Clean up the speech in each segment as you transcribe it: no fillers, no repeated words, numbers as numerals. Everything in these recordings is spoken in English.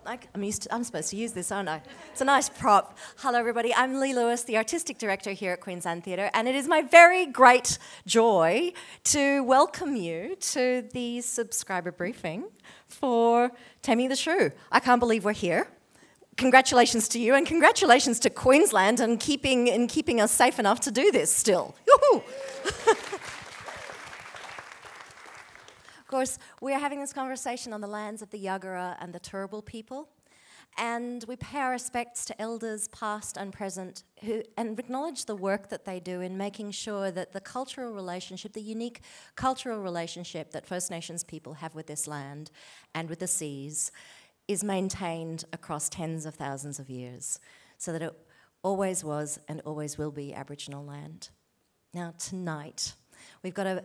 I'm supposed to use this, aren't I? It's a nice prop. Hello, everybody. I'm Lee Lewis, the Artistic Director here at Queensland Theatre, and it is my very great joy to welcome you to the subscriber briefing for Taming the Shrew. I can't believe we're here. Congratulations to you, and congratulations to Queensland and keeping us safe enough to do this still. Yoo-hoo! Of course, we're having this conversation on the lands of the Yagara and the Turrbal people, and we pay our respects to elders past and present and acknowledge the work that they do in making sure that the cultural relationship, the unique cultural relationship that First Nations people have with this land and with the seas is maintained across tens of thousands of years, so that it always was and always will be Aboriginal land. Now, tonight, we've got a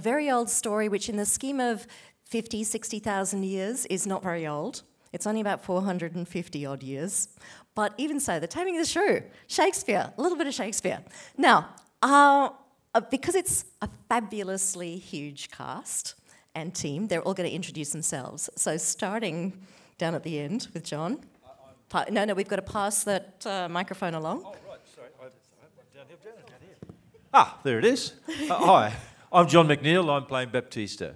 very old story, which in the scheme of 50, 60,000 years is not very old. It's only about 450 odd years. But even so, the Taming of the Shrew, Shakespeare, a little bit of Shakespeare. Now, because it's a fabulously huge cast and team, they're all going to introduce themselves. So starting down at the end with John. No, we've got to pass that microphone along. Oh, right, sorry. Down here. Ah, there it is. Hi. I'm John McNeil, I'm playing Baptista.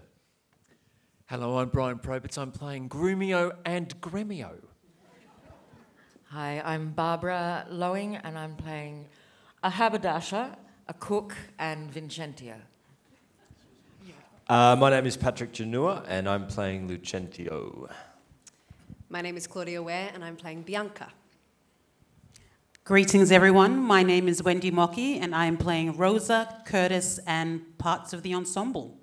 Hello, I'm Brian Probitz, I'm playing Grumio and Gremio. Hi, I'm Barbara Lowing and I'm playing a haberdasher, a cook and Vincentia. My name is Patrick Janua and I'm playing Lucentio. My name is Claudia Ware and I'm playing Bianca. Greetings, everyone. My name is Wendy Mockey, and I am playing Rosa, Curtis, and parts of the ensemble.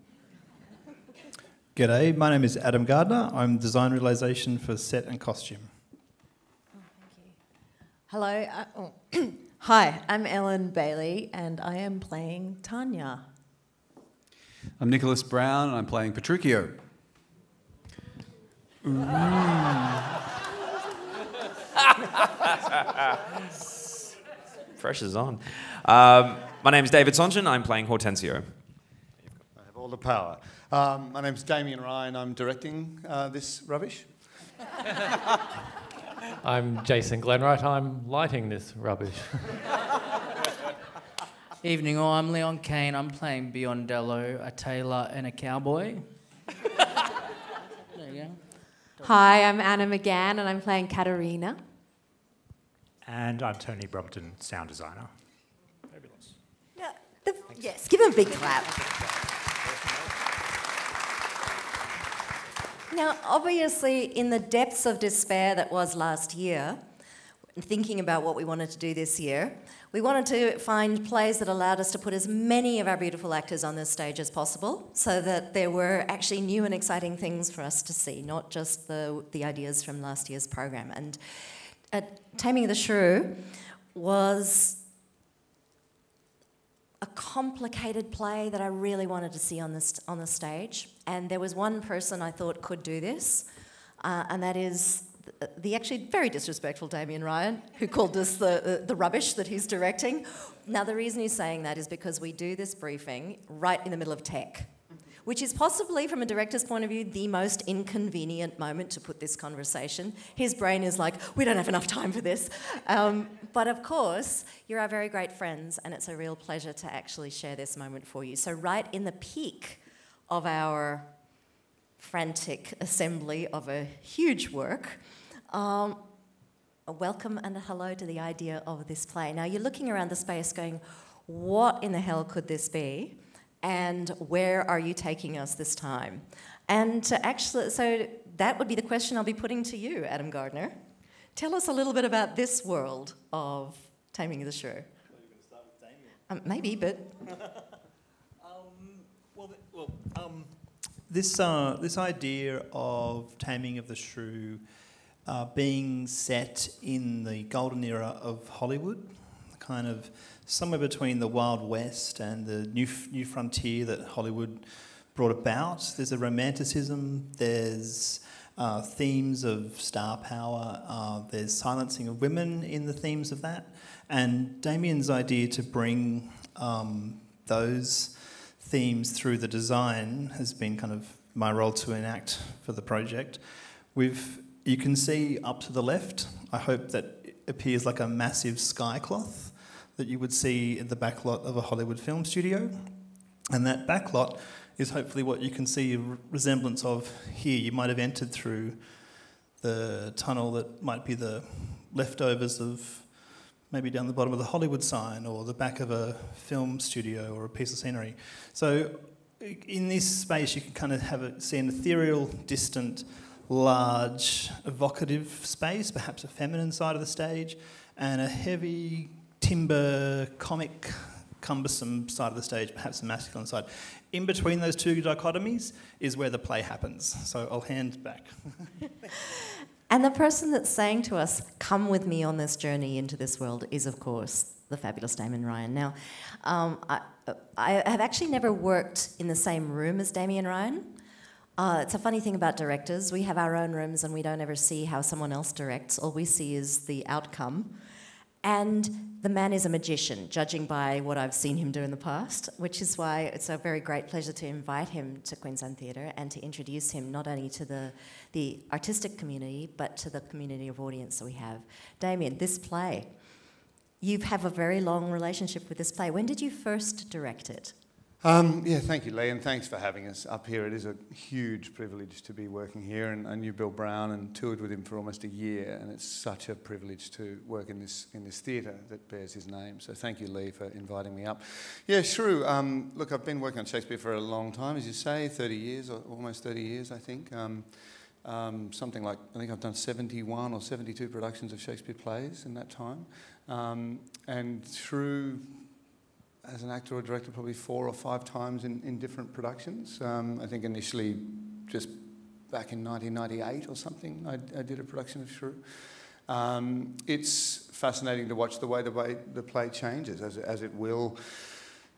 G'day, my name is Adam Gardner. I'm design realisation for set and costume. Hello. Hi, I'm Ellen Bailey, and I am playing Tanya. I'm Nicholas Brown, and I'm playing Petruchio. Pressure's on. My name's David Songen. I'm playing Hortensio. I have all the power. My name's Damien Ryan. I'm directing this rubbish. I'm Jason Glenwright. I'm lighting this rubbish. Evening all. I'm Leon Kane. I'm playing Biondello, a tailor and a cowboy. There you go. Hi, I'm Anna McGann and I'm playing Katerina. And I'm Tony Brompton, sound designer. Fabulous. Yes, give them a big clap. Now, obviously, in the depths of despair that was last year, thinking about what we wanted to do this year, we wanted to find plays that allowed us to put as many of our beautiful actors on this stage as possible, so that there were actually new and exciting things for us to see, not just the ideas from last year's program. And Taming the Shrew was a complicated play that I really wanted to see on the stage, and there was one person I thought could do this, and that is the actually very disrespectful Damien Ryan, who called this the rubbish that he's directing. Now, the reason he's saying that is because we do this briefing right in the middle of tech, which is possibly, from a director's point of view, the most inconvenient moment to put this conversation. His brain is like, we don't have enough time for this. But of course, you're our very great friends, and it's a real pleasure to actually share this moment for you. So right in the peak of our frantic assembly of a huge work, a welcome and a hello to the idea of this play. Now, you're looking around the space going, what in the hell could this be? And where are you taking us this time? And so that would be the question I'll be putting to you, Adam Gardner. Tell us a little bit about this world of Taming the Shrew. Well, you're going to start with Damien. Maybe, but... This idea of Taming of the Shrew being set in the golden era of Hollywood, kind of somewhere between the Wild West and the new frontier that Hollywood brought about. There's a romanticism, there's themes of star power, there's silencing of women in the themes of that, and Damien's idea to bring those themes through the design has been kind of my role to enact for the project. We've You can see up to the left, I hope that it appears like a massive sky cloth that you would see in the backlot of a Hollywood film studio. And that backlot is hopefully what you can see a resemblance of here. You might have entered through the tunnel that might be the leftovers of maybe down the bottom of the Hollywood sign or the back of a film studio or a piece of scenery. So in this space you can kind of see an ethereal, distant, large, evocative space, perhaps a feminine side of the stage, and a heavy timber, comic, cumbersome side of the stage, perhaps a masculine side. In between those two dichotomies is where the play happens. So I'll hand back. And the person that's saying to us, come with me on this journey into this world, is, of course, the fabulous Damien Ryan. Now, I have actually never worked in the same room as Damien Ryan. It's a funny thing about directors. We have our own rooms and we don't ever see how someone else directs. All we see is the outcome. And the man is a magician, judging by what I've seen him do in the past, which is why it's a very great pleasure to invite him to Queensland Theatre and to introduce him not only to the artistic community, but to the community of audience that we have. Damien, this play, you have a very long relationship with this play. When did you first direct it? Yeah, thank you, Lee, and thanks for having us up here. It is a huge privilege to be working here, and I knew Bill Brown and toured with him for almost a year, and it's such a privilege to work in this theatre that bears his name. So thank you, Lee, for inviting me up. Yeah, Shrew, look, I've been working on Shakespeare for a long time, as you say, 30 years, or almost 30 years, I think. Something like, I think I've done 71 or 72 productions of Shakespeare plays in that time. And Shrew, as an actor or director, probably 4 or 5 times in different productions. I think initially, just back in 1998 or something, I did a production of Shrew. It's fascinating to watch the way the play changes, as it will,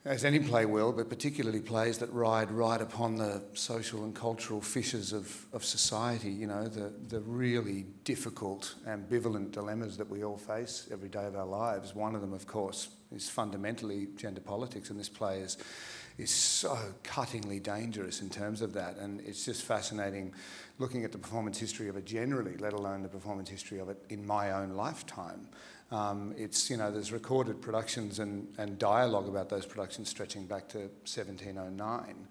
as any play will, but particularly plays that ride right upon the social and cultural fissures of society, you know, the really difficult, ambivalent dilemmas that we all face every day of our lives. One of them, of course, is fundamentally gender politics, and this play is so cuttingly dangerous in terms of that, and it's just fascinating looking at the performance history of it generally, let alone the performance history of it in my own lifetime. It's, you know, there's recorded productions and dialogue about those productions stretching back to 1709,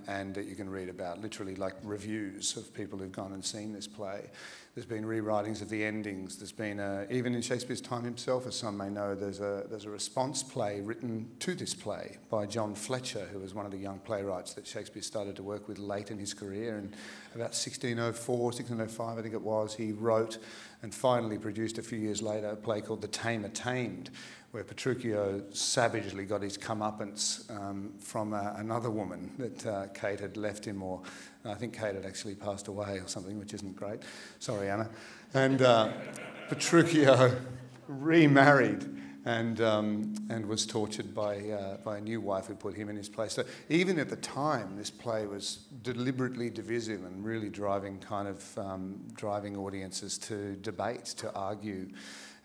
and that you can read about, literally like reviews of people who've gone and seen this play. There's been rewritings of the endings. There's been, even in Shakespeare's time himself, as some may know, there's a response play written to this play by John Fletcher, who was one of the young playwrights that Shakespeare started to work with late in his career. And about 1604, 1605, I think it was, he wrote and finally produced a few years later a play called The Tamer Tamed, where Petruchio savagely got his comeuppance from another woman that Kate had left him, or I think Kate had actually passed away or something, which isn't great. Sorry, Anna. And Petruchio remarried and was tortured by a new wife who put him in his place. So even at the time, this play was deliberately divisive and really driving audiences to debate, to argue.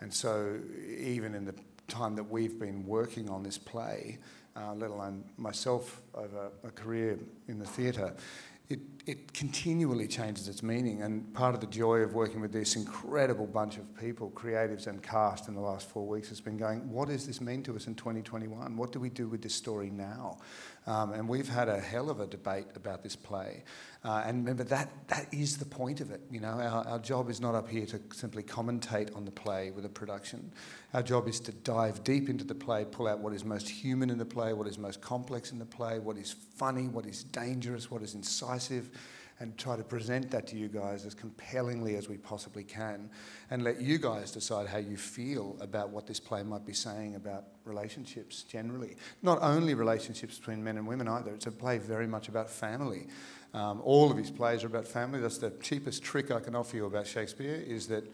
And so even in the time that we've been working on this play, let alone myself over a career in the theatre, it continually changes its meaning, and part of the joy of working with this incredible bunch of people, creatives and cast in the last 4 weeks, has been going, what does this mean to us in 2021? What do we do with this story now? And we've had a hell of a debate about this play. And remember, that is the point of it. You know, our job is not up here to simply commentate on the play with a production. Our job is to dive deep into the play, pull out what is most human in the play, what is most complex in the play, what is funny, what is dangerous, what is incisive, and try to present that to you guys as compellingly as we possibly can, and let you guys decide how you feel about what this play might be saying about relationships generally. Not only relationships between men and women either. It's a play very much about family. All of his plays are about family. That's the cheapest trick I can offer you about Shakespeare, is that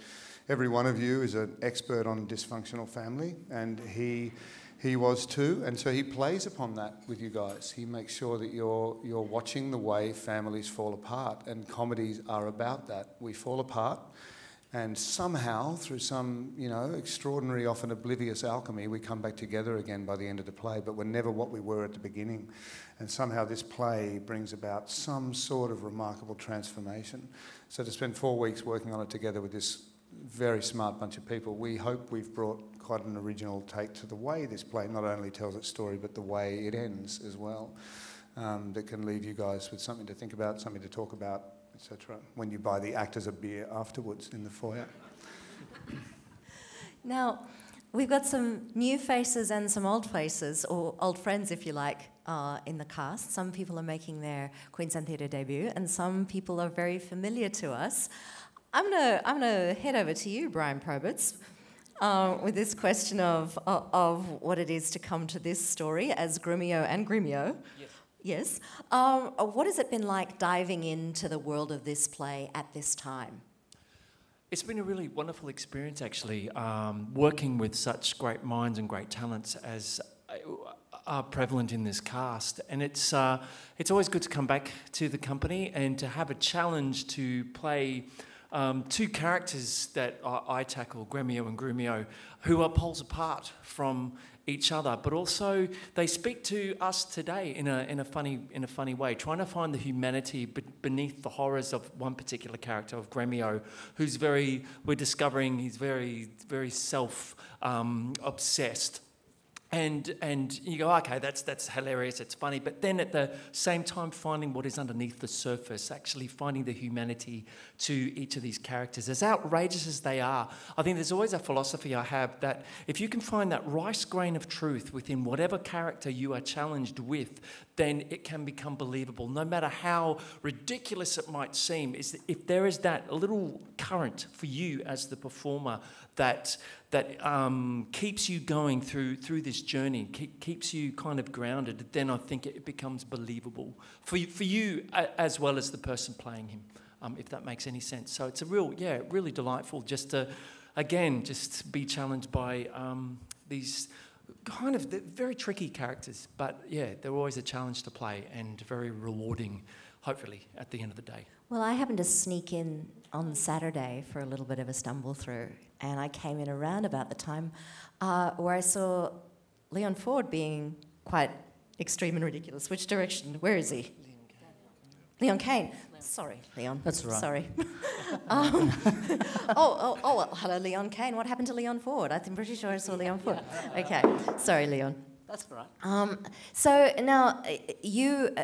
every one of you is an expert on dysfunctional family, and he was too, and so he plays upon that with you guys. He makes sure that you're watching the way families fall apart, and comedies are about that. We fall apart, And somehow, through some, extraordinary, often oblivious alchemy, we come back together again by the end of the play, but we're never what we were at the beginning. And somehow this play brings about some sort of remarkable transformation. So to spend 4 weeks working on it together with this very smart bunch of people, we hope we've brought quite an original take to the way this play not only tells its story, but the way it ends as well, that can leave you guys with something to think about, something to talk about, etc., when you buy the actors a beer afterwards in the foyer. Now, we've got some new faces and some old faces, or old friends if you like, in the cast. Some people are making their Queensland Theatre debut, and some people are very familiar to us. I'm gonna head over to you, Brian Probitz, with this question of what it is to come to this story as Grumio and Grimio. Yes. What has it been like diving into the world of this play at this time? It's been a really wonderful experience, actually, working with such great minds and great talents as are prevalent in this cast. And it's always good to come back to the company and to have a challenge to play two characters that I tackle, Gremio and Grumio, who are poles apart from each other, but also they speak to us today in a funny way, trying to find the humanity beneath the horrors of one particular character, of Gremio, who's we're discovering he's very self obsessed. And you go, okay, that's hilarious, it's funny, but then at the same time finding what is underneath the surface, actually finding the humanity to each of these characters. As outrageous as they are, I think there's always a philosophy I have that if you can find that rice grain of truth within whatever character you are challenged with, then it can become believable, no matter how ridiculous it might seem. If there is that little current for you as the performer that keeps you going through this journey, keeps you kind of grounded, then I think it becomes believable for you as well as the person playing him, if that makes any sense. So it's really delightful just to, again, just be challenged by these kind of very tricky characters, but yeah, they're always a challenge to play and very rewarding, hopefully, at the end of the day. Well, I happened to sneak in on Saturday for a little bit of a stumble through, and I came in around about the time where I saw Leon Ford being quite extreme and ridiculous. Which direction? Where is he? Leon Kane. Sorry, Leon. That's right. Sorry. Well, hello, Leon Kane. What happened to Leon Ford? I'm pretty sure I saw Leon Ford. Okay, sorry, Leon. That's all right. So now you,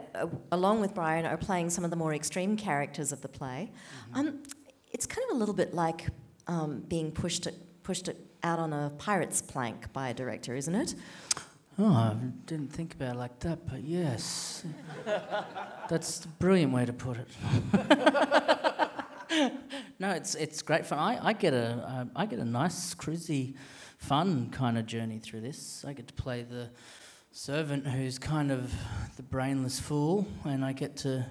along with Brian, are playing some of the more extreme characters of the play. Mm-hmm. It's kind of a little bit like being pushed out on a pirate's plank by a director, isn't it? Oh, I didn't think about it like that, but yes. That's a brilliant way to put it. No, it's great fun. I get a nice, cruisy, fun kind of journey through this. I get to play the servant who's kind of the brainless fool, and I get to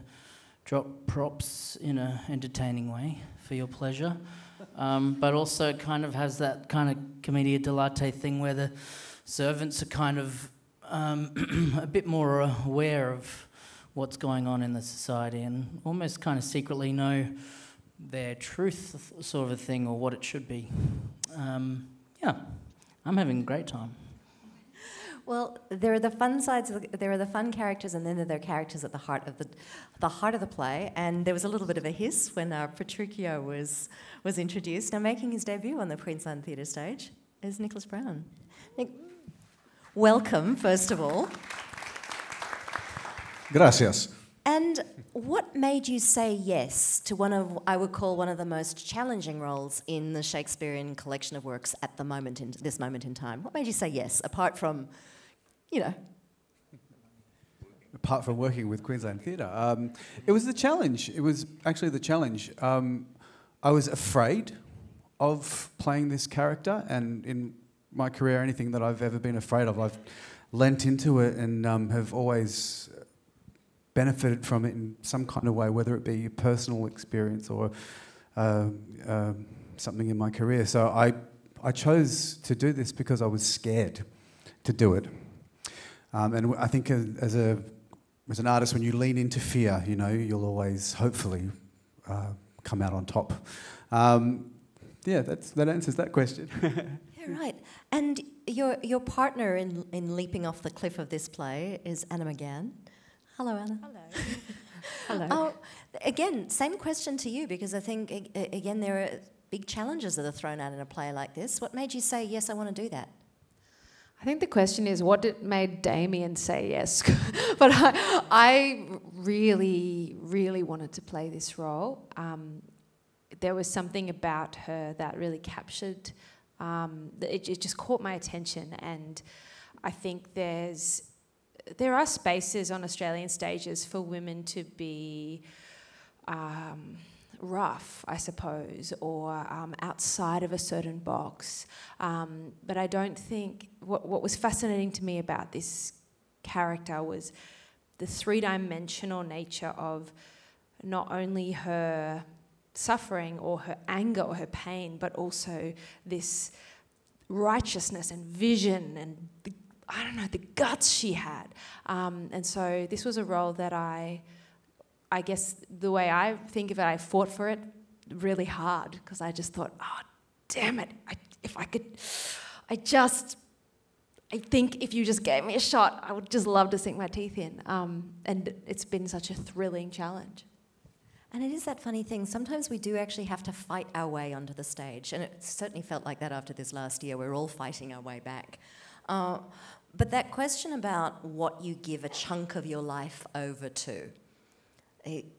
drop props in an entertaining way for your pleasure. But also it kind of has that kind of commedia dell'arte thing where the servants are kind of a bit more aware of what's going on in the society and almost kind of secretly know their truth sort of a thing or what it should be. Yeah, I'm having a great time. Well, there are the fun sides. There are the fun characters, and then there are characters at the heart of the play. And there was a little bit of a hiss when Petruchio was introduced. Now, making his debut on the Queensland Theatre stage is Nicholas Brown. Nick, welcome, first of all. Gracias. And what made you say yes to I would call one of the most challenging roles in the Shakespearean collection of works at this moment in time? What made you say yes, apart from, Apart from working with Queensland Theatre. It was the challenge. It was actually the challenge. I was afraid of playing this character, and in my career, anything that I've ever been afraid of, I've lent into it and have always benefited from it in some kind of way, whether it be a personal experience or something in my career. So I chose to do this because I was scared to do it. And I think as an artist, when you lean into fear, you'll always hopefully come out on top. yeah, that answers that question. Yeah, right. And your partner in leaping off the cliff of this play is Anna McGann. Hello, Anna. Hello. Hello. Oh, again, same question to you, because I think, again, there are big challenges that are thrown out in a play like this. What made you say, yes, I want to do that? I think the question is what made Damien say yes. But I really, really wanted to play this role. There was something about her that really captured, it just caught my attention, and I think there are spaces on Australian stages for women to be rough, I suppose, or outside of a certain box. But I don't think... What was fascinating to me about this character was the three-dimensional nature of not only her suffering or her anger or her pain, but also this righteousness and vision and the guts she had. And so this was a role that I guess the way I think of it, I fought for it really hard, because I just thought, oh, damn it, I think if you just gave me a shot, I would just love to sink my teeth in. And it's been such a thrilling challenge. And it is that funny thing, sometimes we do actually have to fight our way onto the stage, and it certainly felt like that after this last year. We're all fighting our way back. But that question about what you give a chunk of your life over to,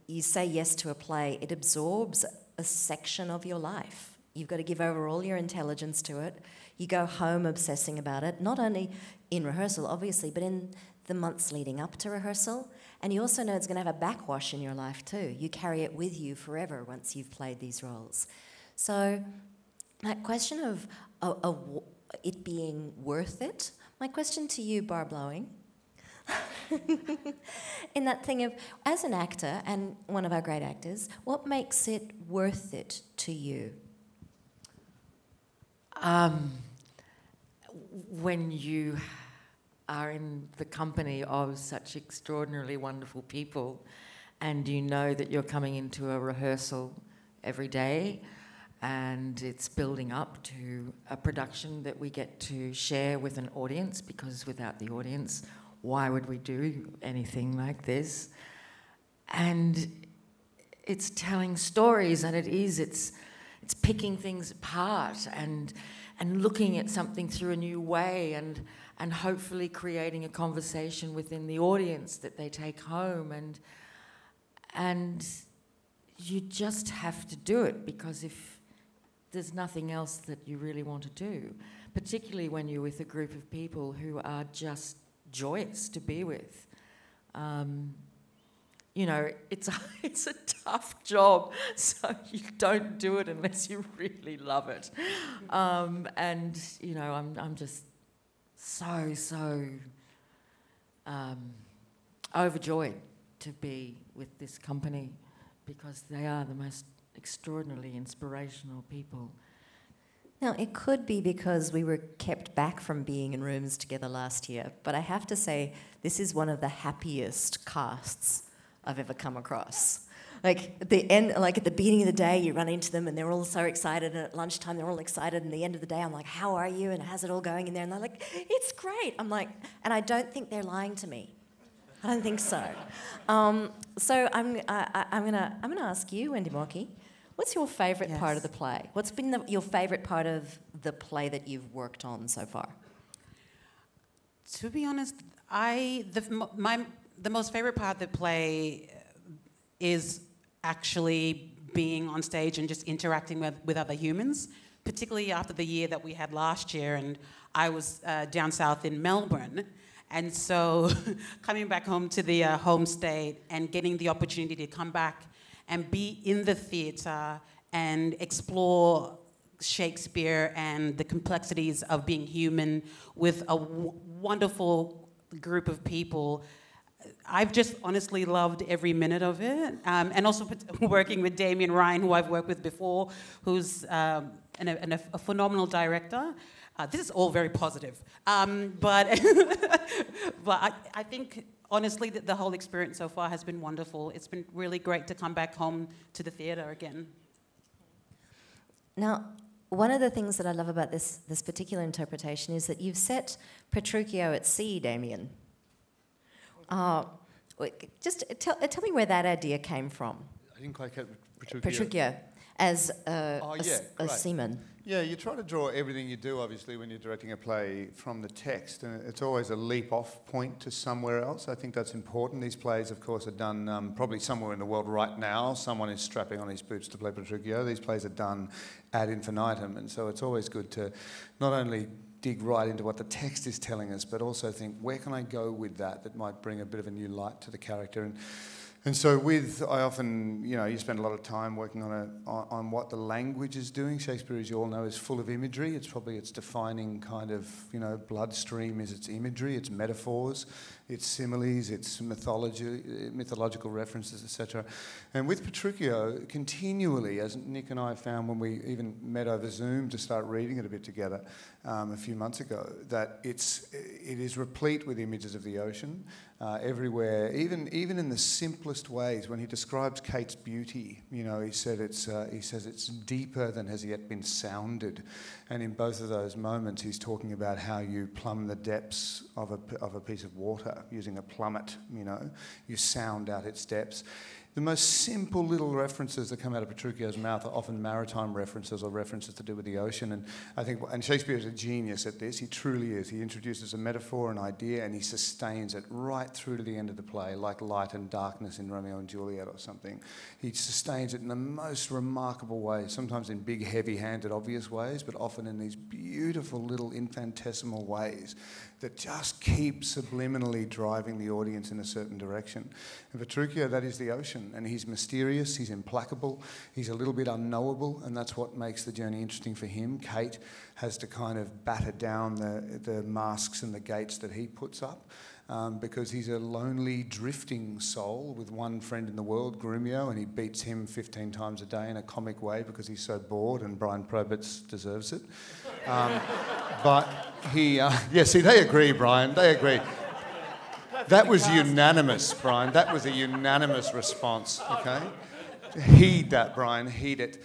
you say yes to a play, it absorbs a section of your life. You've got to give over all your intelligence to it. You go home obsessing about it, not only in rehearsal, obviously, but in the months leading up to rehearsal. And you also know it's going to have a backwash in your life too. You carry it with you forever once you've played these roles. So that question of it being worth it, my question to you, Barb Lowing, in that thing of, as an actor and one of our great actors, what makes it worth it to you? When you are in the company of such extraordinarily wonderful people, and you know that you're coming into a rehearsal every day, and it's building up to a production that we get to share with an audience, because without the audience, why would we do anything like this? And it's telling stories, and it's picking things apart and looking at something through a new way, and hopefully creating a conversation within the audience that they take home, and you just have to do it, because if there's nothing else that you really want to do, particularly when you're with a group of people who are just joyous to be with. You know, it's a tough job, so you don't do it unless you really love it. And you know, I'm just so overjoyed to be with this company, because they are the most extraordinarily inspirational people. Now, it could be because we were kept back from being in rooms together last year, but I have to say, this is one of the happiest casts I've ever come across. Like at the end, like at the beginning of the day, you run into them and they're all so excited, and at lunchtime they're all excited, and at the end of the day I'm like, how are you, and how's it all going in there? And they're like, it's great. I'm like, and I don't think they're lying to me. I don't think so. So I'm gonna ask you, Wendy Mockey, what's your favourite part of the play? What's been your favourite part of the play that you've worked on so far? To be honest, the most favourite part of the play is actually being on stage and just interacting with other humans, particularly after the year that we had last year, and I was down south in Melbourne. And so coming back home to the home state and getting the opportunity to come back and be in the theatre and explore Shakespeare and the complexities of being human with a wonderful group of people, I've just honestly loved every minute of it. And also working with Damien Ryan, who I've worked with before, who's a phenomenal director. This is all very positive. But I think, honestly, that the whole experience so far has been wonderful. It's been really great to come back home to the theatre again. Now, one of the things that I love about this particular interpretation is that you've set Petruchio at sea, Damien. Just tell me where that idea came from. I didn't quite get Petruchio. Petruchio as a seaman. Yeah, you try to draw everything you do, obviously, when you're directing a play from the text, and it's always a leap-off point to somewhere else. I think that's important. These plays, of course, are done probably somewhere in the world right now. Someone is strapping on his boots to play Petruchio. These plays are done ad infinitum, and so it's always good to not only dig right into what the text is telling us, but also think, where can I go with that might bring a bit of a new light to the character. And so I often, you spend a lot of time working on what the language is doing. Shakespeare, as you all know, is full of imagery. It's probably its defining kind of, bloodstream is its imagery, its metaphors, its similes, its mythological references, etc. And with Petruchio, continually, as Nick and I found when we even met over Zoom to start reading it a bit together a few months ago, that it is replete with images of the ocean everywhere, even in the simplest ways. When he describes Kate's beauty, he says it's deeper than has yet been sounded, and in both of those moments, he's talking about how you plumb the depths of a piece of water using a plummet. You sound out its depths. The most simple little references that come out of Petruchio's mouth are often maritime references or references to do with the ocean. And I think, Shakespeare is a genius at this. He truly is. He introduces a metaphor, an idea, and he sustains it right through to the end of the play, like light and darkness in Romeo and Juliet or something. He sustains it in the most remarkable ways, sometimes in big, heavy-handed, obvious ways, but often in these beautiful little infinitesimal ways that just keep subliminally driving the audience in a certain direction. And Petruchio, that is the ocean, and he's mysterious, he's implacable, he's a little bit unknowable, and that's what makes the journey interesting for him. Kate has to kind of batter down the masks and the gates that he puts up, because he's a lonely, drifting soul with one friend in the world, Grumio, and he beats him 15 times a day in a comic way because he's so bored, and Brian Proberts deserves it. But he... see, they agree, Brian, they agree. That was unanimous, Brian. That was a unanimous response, okay? Heed that, Brian, heed it.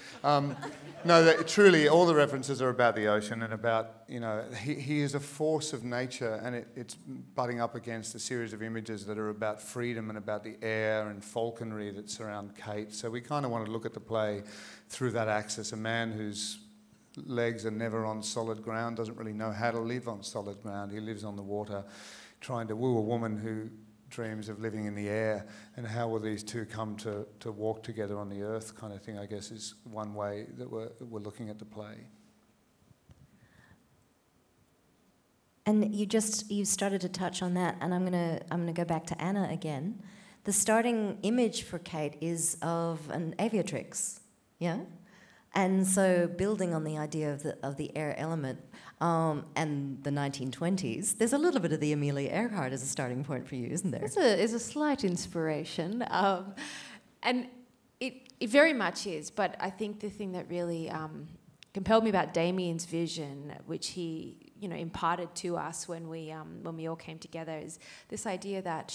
Truly, all the references are about the ocean and about, he is a force of nature, and it's butting up against a series of images that are about freedom and about the air and falconry that surround Kate. So we kind of want to look at the play through that axis. A man whose legs are never on solid ground doesn't really know how to live on solid ground. He lives on the water, trying to woo a woman who dreams of living in the air, and how will these two come to walk together on the earth, kind of thing, I guess, is one way that we're looking at the play. And you started to touch on that, and I'm gonna go back to Anna again. The starting image for Kate is of an aviatrix, yeah? And so building on the idea of the air element and the 1920s, there's a little bit of the Amelia Earhart as a starting point for you, isn't there? It's a slight inspiration, and it very much is. But I think the thing that really compelled me about Damien's vision, which he imparted to us when we all came together, is this idea that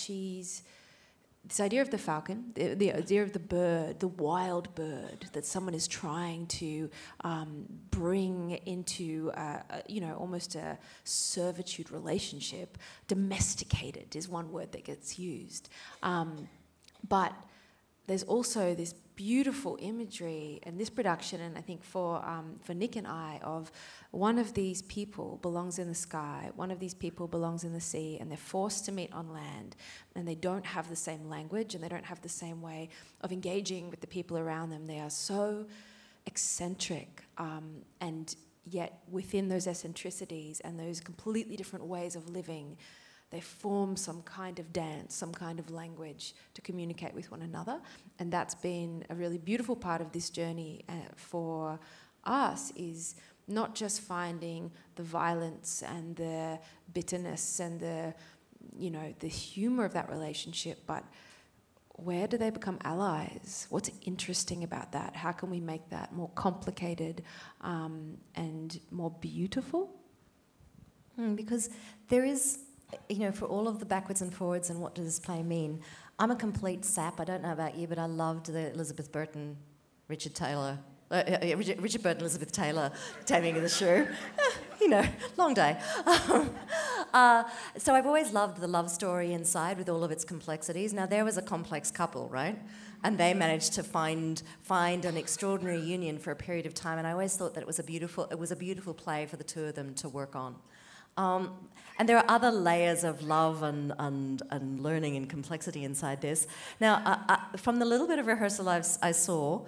this idea of the falcon, the idea of the bird, the wild bird that someone is trying to bring into, almost a servitude relationship. Domesticated is one word that gets used. But there's also this beautiful imagery in this production, and I think for Nick and I, of one of these people belongs in the sky, one of these people belongs in the sea, and they're forced to meet on land, and they don't have the same language, and they don't have the same way of engaging with the people around them. They are so eccentric, and yet within those eccentricities and those completely different ways of living, they form some kind of dance, some kind of language to communicate with one another. And that's been a really beautiful part of this journey for us, is not just finding the violence and the bitterness and the humour of that relationship, but where do they become allies? What's interesting about that? How can we make that more complicated and more beautiful? Because there is... for all of the backwards and forwards and what does this play mean, I'm a complete sap. I don't know about you, but I loved the Elizabeth Burton, Richard Taylor Richard Burton, Elizabeth Taylor, Taming of the Shrew. Long day. So I've always loved the love story inside with all of its complexities. Now, there was a complex couple, right? And they managed to find an extraordinary union for a period of time. And I always thought that it was a beautiful play for the two of them to work on. And there are other layers of love and learning and complexity inside this. Now, from the little bit of rehearsal I saw,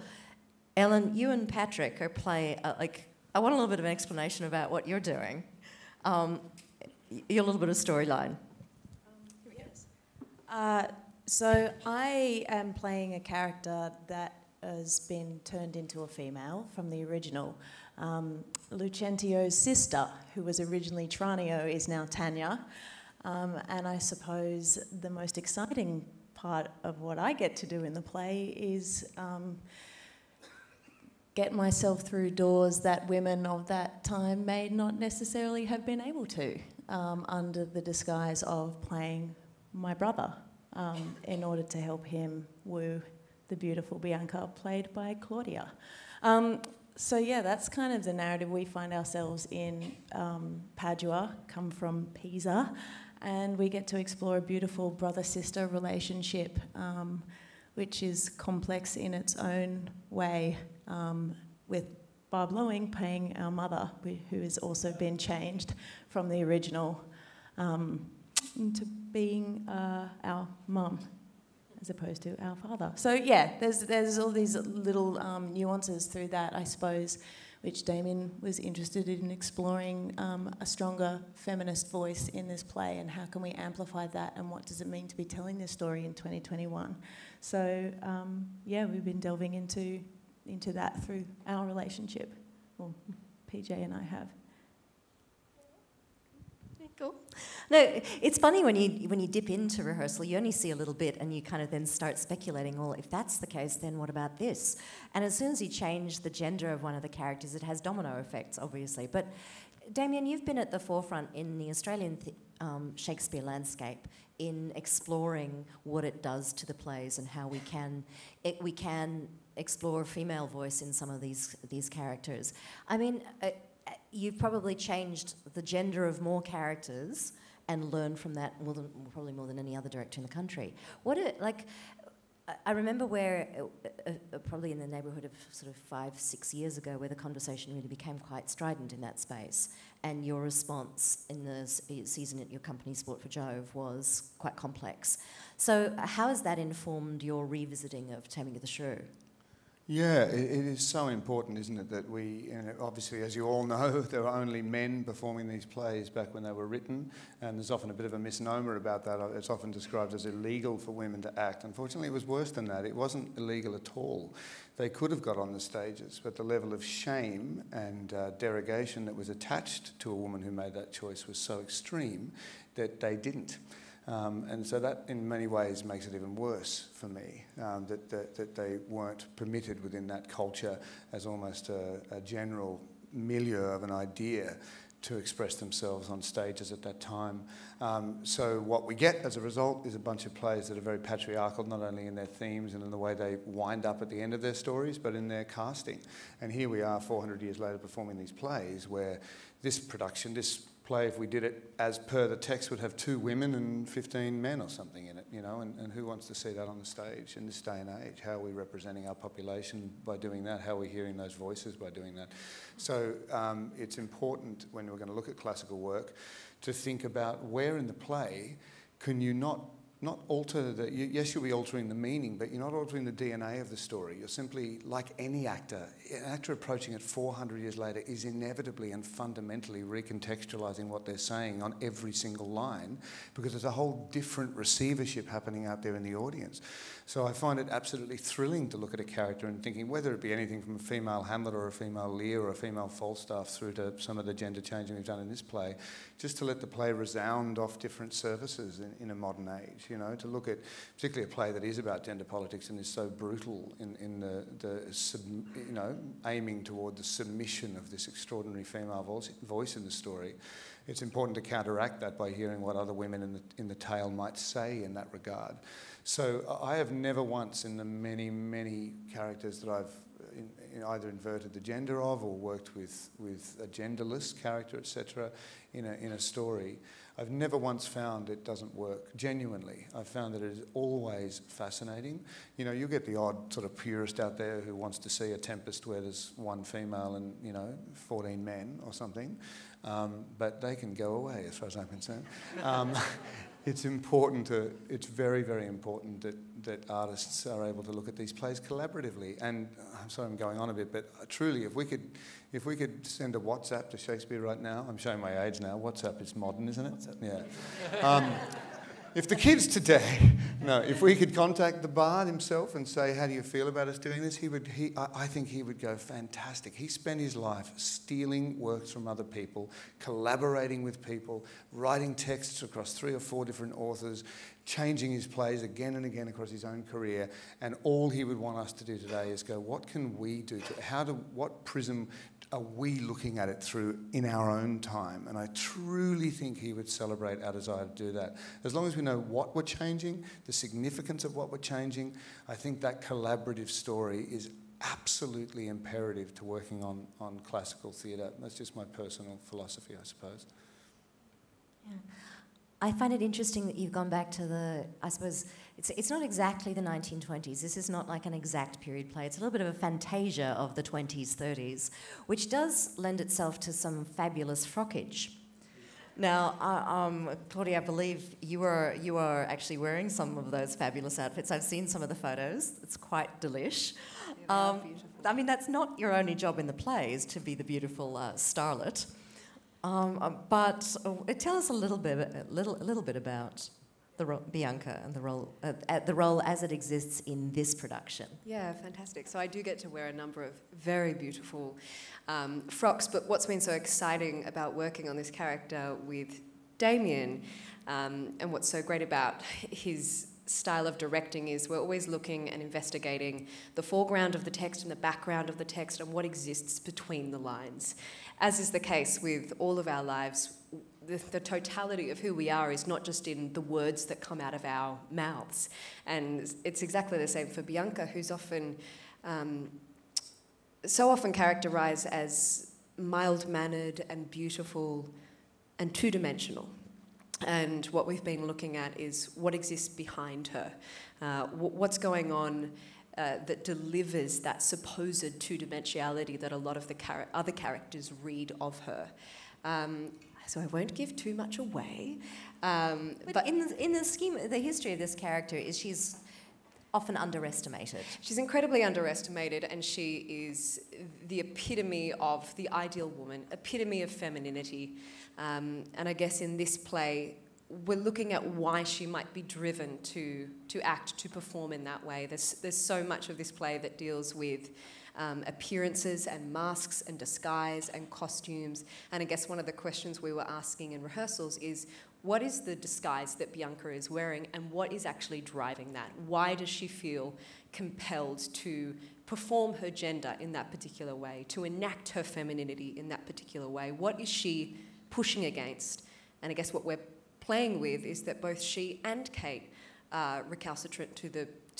Ellen, you and Patrick are playing, I want a little bit of an explanation about what you're doing. Your little bit of storyline. So I am playing a character that has been turned into a female from the original. Lucentio's sister, who was originally Tranio, is now Tanya. And I suppose the most exciting part of what I get to do in the play is get myself through doors that women of that time may not necessarily have been able to, under the disguise of playing my brother, in order to help him woo the beautiful Bianca, played by Claudia. So yeah, that's kind of the narrative. We find ourselves in Padua, come from Pisa, and we get to explore a beautiful brother-sister relationship, which is complex in its own way, with Barb Lowing playing our mother, who has also been changed from the original into being our mum, as opposed to our father. So yeah, there's all these little nuances through that, I suppose, which Damien was interested in exploring, a stronger feminist voice in this play, and how can we amplify that, and what does it mean to be telling this story in 2021. So yeah, we've been delving into that through our relationship. Well, PJ and I have. Cool. No, it's funny when you dip into rehearsal, you only see a little bit, and you kind of then start speculating, well, if that's the case, then what about this? And as soon as you change the gender of one of the characters, it has domino effects, obviously. But Damien, you've been at the forefront in the Australian Shakespeare landscape in exploring what it does to the plays and how we can explore female voice in some of these characters. I mean, you've probably changed the gender of more characters and learned from that probably more than any other director in the country. I remember where, probably in the neighbourhood of sort of 5-6 years ago, where the conversation really became quite strident in that space, and your response in the season at your company, Sport for Jove, was quite complex. So how has that informed your revisiting of Taming of the Shrew? Yeah, it is so important, isn't it, that we, obviously, as you all know, there were only men performing these plays back when they were written, and there's often a bit of a misnomer about that. It's often described as illegal for women to act. Unfortunately, it was worse than that. It wasn't illegal at all. They could have got on the stages, but the level of shame and derogation that was attached to a woman who made that choice was so extreme that they didn't. And so that, in many ways, makes it even worse for me, that they weren't permitted within that culture as almost a general milieu of an idea to express themselves on stages at that time. So what we get as a result is a bunch of plays that are very patriarchal, not only in their themes and in the way they wind up at the end of their stories, but in their casting. And here we are 400 years later performing these plays where this production, this play, if we did it as per the text, would have 2 women and 15 men or something in it, and who wants to see that on the stage in this day and age? How are we representing our population by doing that? How are we hearing those voices by doing that? So it's important, when we're going to look at classical work, to think about where in the play can you not alter yes, you'll be altering the meaning, but you're not altering the DNA of the story. You're simply, like any actor, an actor approaching it 400 years later is inevitably and fundamentally recontextualizing what they're saying on every single line, because there's a whole different receivership happening out there in the audience. So I find it absolutely thrilling to look at a character and thinking, whether it be anything from a female Hamlet or a female Lear or a female Falstaff through to some of the gender changing we've done in this play, just to let the play resound off different surfaces in a modern age. you know, to look at particularly a play that is about gender politics and is so brutal in you know, aiming toward the submission of this extraordinary female voice in the story. It's important to counteract that by hearing what other women in the tale might say in that regard. So I have never once in the many, many characters that I've either inverted the gender of or worked with a genderless character, etc., in a story, I've never once found it doesn't work. Genuinely, I've found that it is always fascinating. You know, you get the odd sort of purist out there who wants to see a Tempest where there's one female and, you know, 14 men or something, but they can go away as far as I'm concerned. It's very, very important that artists are able to look at these plays collaboratively. And I'm sorry I'm going on a bit, but truly, if we could send a WhatsApp to Shakespeare right now, I'm showing my age now. WhatsApp is modern, isn't it? WhatsApp. Yeah. If the kids today, if we could contact the bard himself and say, how do you feel about us doing this? I think he would go fantastic. He spent his life stealing works from other people, collaborating with people, writing texts across 3 or 4 different authors, changing his plays again and again across his own career. And all he would want us to do today is go, what can we do? What prism are we looking at it through in our own time? And I truly think he would celebrate our desire to do that. As long as we know what we're changing, the significance of what we're changing, I think that collaborative story is absolutely imperative to working on classical theatre. That's just my personal philosophy, I suppose. Yeah. I find it interesting that you've gone back to I suppose, it's not exactly the 1920s. This is not like an exact period play. It's a little bit of a fantasia of the 20s, 30s, which does lend itself to some fabulous frockage. Now, Claudia, I believe you are actually wearing some of those fabulous outfits. I've seen some of the photos. It's quite delish. Yeah, beautiful. I mean, that's not your only job in the play, is to be the beautiful starlet. But tell us a little bit about Bianca and the role as it exists in this production. Yeah, fantastic. So I do get to wear a number of very beautiful frocks, but what's been so exciting about working on this character with Damien, and what's so great about his style of directing is we're always looking and investigating the foreground of the text and the background of the text and what exists between the lines. As is the case with all of our lives, the totality of who we are is not just in the words that come out of our mouths. And it's exactly the same for Bianca, who's often, so often characterised as mild-mannered and beautiful and two-dimensional. And what we've been looking at is what exists behind her, what's going on that delivers that supposed two-dimensionality that a lot of the other characters read of her. So I won't give too much away. But in the scheme, the history of this character is she's often underestimated. She's incredibly underestimated, and she is the epitome of the ideal woman, epitome of femininity. And I guess in this play, we're looking at why she might be driven to act, to perform in that way. There's so much of this play that deals with appearances and masks and disguise and costumes. And I guess one of the questions we were asking in rehearsals is, what is the disguise that Bianca is wearing and what is actually driving that? Why does she feel compelled to perform her gender in that particular way, to enact her femininity in that particular way? What is she pushing against? And I guess what we're playing with is that both she and Kate are recalcitrant to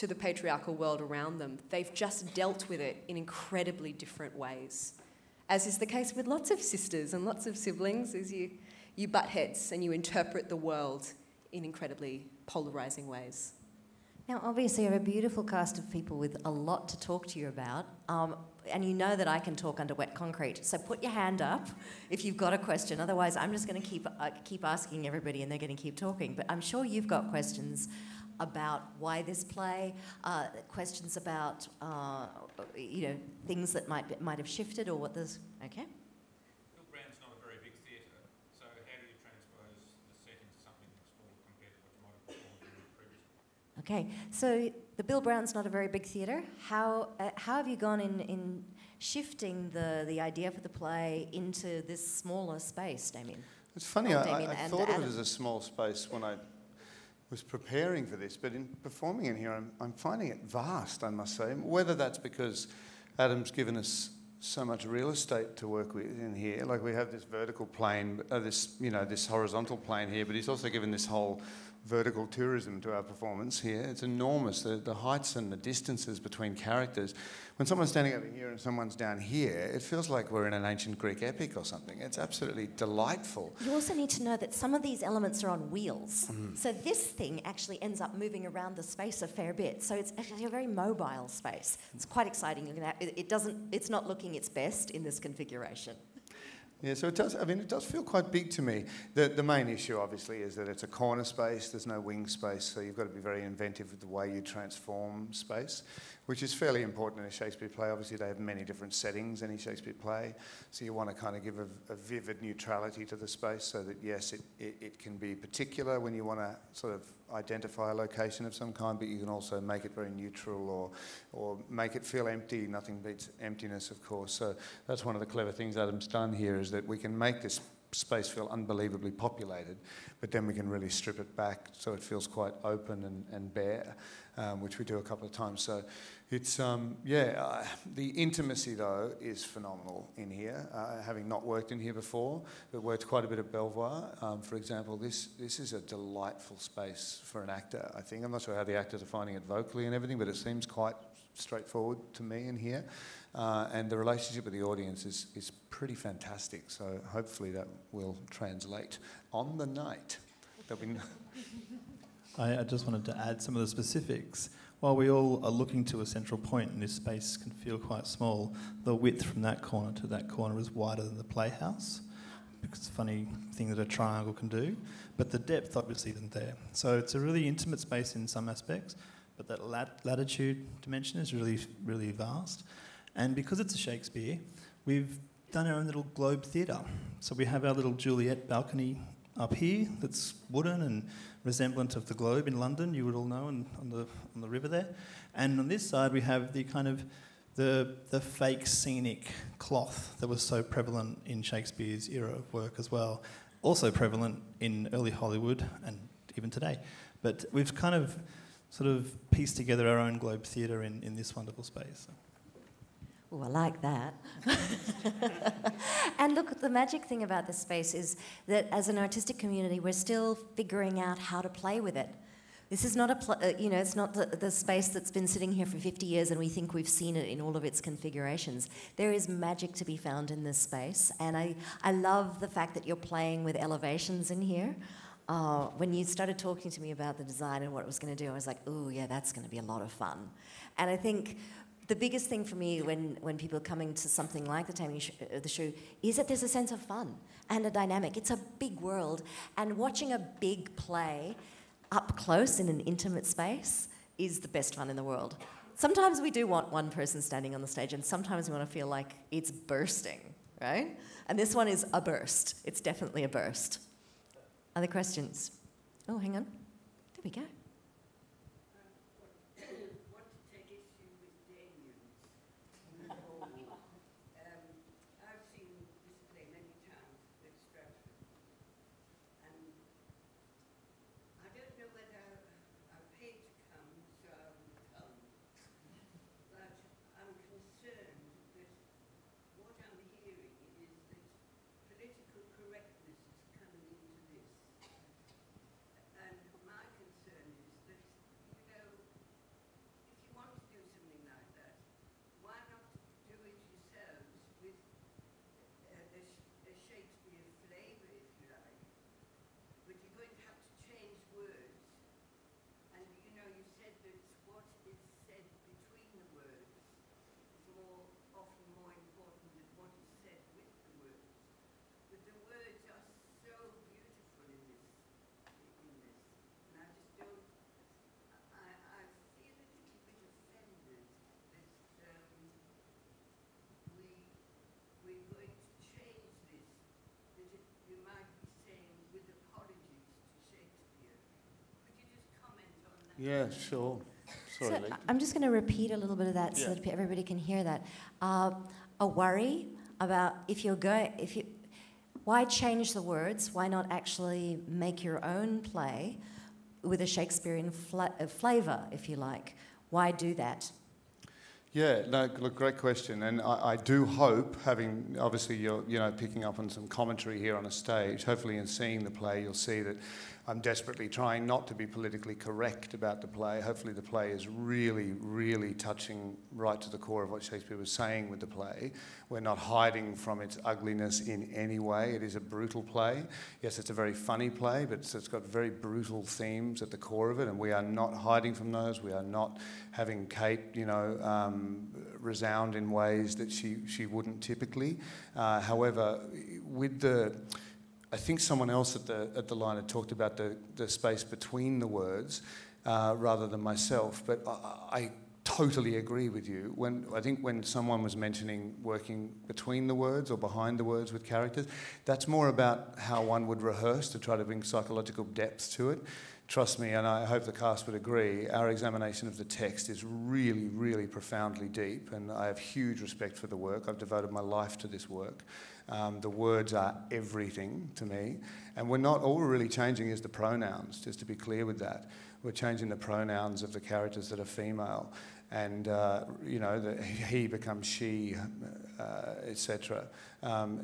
the patriarchal world around them. They've just dealt with it in incredibly different ways, as is the case with lots of sisters and lots of siblings, as you butt heads and you interpret the world in incredibly polarising ways. Now, obviously, you have a beautiful cast of people with a lot to talk to you about, and you know that I can talk under wet concrete. So put your hand up if you've got a question. Otherwise, I'm just going to keep asking everybody, and they're going to keep talking. But I'm sure you've got questions about why this play, questions about things that might have shifted or what there's. Okay. Okay, so the Bill Brown's not a very big theatre. How have you gone in shifting the idea for the play into this smaller space, Damien? It's funny, I thought of it as a small space when I was preparing for this, but in performing in here, I'm finding it vast, I must say. Whether that's because Adam's given us so much real estate to work with in here, like we have this vertical plane, this horizontal plane here, but he's also given this whole vertical tourism to our performance here. It's enormous, the heights and the distances between characters. When someone's standing over here and someone's down here, it feels like we're in an ancient Greek epic or something. It's absolutely delightful. You also need to know that some of these elements are on wheels. So this thing actually ends up moving around the space a fair bit. So it's actually a very mobile space. It's quite exciting. It's not looking its best in this configuration. Yeah, so it does feel quite big to me. The main issue, obviously, is that it's a corner space, there's no wing space, so you've got to be very inventive with the way you transform space, which is fairly important in a Shakespeare play. Obviously, they have many different settings, any Shakespeare play, so you want to kind of give a vivid neutrality to the space so that, yes, it can be particular when you want to sort of identify a location of some kind, but you can also make it very neutral or make it feel empty. Nothing beats emptiness, of course. So that's one of the clever things Adam's done here, is that we can make this space feel unbelievably populated, but then we can really strip it back so it feels quite open and bare, which we do a couple of times. So it's, the intimacy, though, is phenomenal in here. Having not worked in here before, but worked quite a bit at Belvoir, for example, this is a delightful space for an actor, I think. I'm not sure how the actors are finding it vocally and everything, but it seems quite straightforward to me in here. And the relationship with the audience is pretty fantastic, so hopefully that will translate on the night. I just wanted to add some of the specifics. While we all are looking to a central point and this space can feel quite small, the width from that corner to that corner is wider than the playhouse, because it's a funny thing that a triangle can do, but the depth obviously isn't there. So it's a really intimate space in some aspects, but that latitude dimension is really, really vast. And because it's a Shakespeare, we've done our own little globe theatre. So we have our little Juliet balcony up here that's wooden and resemblant of the Globe in London, you would all know, on the river there. And on this side we have the kind of the fake scenic cloth that was so prevalent in Shakespeare's era of work as well. Also prevalent in early Hollywood and even today. But we've kind of sort of pieced together our own globe theatre in this wonderful space. Oh, I like that. And look, the magic thing about this space is that as an artistic community, we're still figuring out how to play with it. This is not it's not the space that's been sitting here for 50 years and we think we've seen it in all of its configurations. There is magic to be found in this space, and I love the fact that you're playing with elevations in here. When you started talking to me about the design and what it was going to do, I was like, oh yeah, that's going to be a lot of fun. And I think the biggest thing for me when people are coming to something like the Taming of the Shrew is that there's a sense of fun and a dynamic. It's a big world, and watching a big play up close in an intimate space is the best fun in the world. Sometimes we do want one person standing on the stage, and sometimes we want to feel like it's bursting, right? And this one is a burst. It's definitely a burst. Other questions? Oh, hang on. There we go. Yeah, sure. Sorry, So I'm just going to repeat a little bit of that so that everybody can hear that. A worry about why change the words? Why not actually make your own play with a Shakespearean flavour, if you like. Why do that? Yeah, no, look, great question, and I do hope, having obviously you're picking up on some commentary here on a stage. Hopefully, in seeing the play, you'll see that I'm desperately trying not to be politically correct about the play. Hopefully, the play is really, really touching right to the core of what Shakespeare was saying with the play. We're not hiding from its ugliness in any way. It is a brutal play. Yes, it's a very funny play, but it's got very brutal themes at the core of it, and we are not hiding from those. We are not having Kate, resound in ways that she wouldn't typically. However, I think someone else at the line had talked about the space between the words rather than myself, but I totally agree with you. I think when someone was mentioning working between the words or behind the words with characters, that's more about how one would rehearse to try to bring psychological depth to it. Trust me, and I hope the cast would agree, our examination of the text is really, really profoundly deep, and I have huge respect for the work. I've devoted my life to this work. The words are everything to me, and all we're really changing is the pronouns, just to be clear with that. We're changing the pronouns of the characters that are female, and the he becomes she, etc.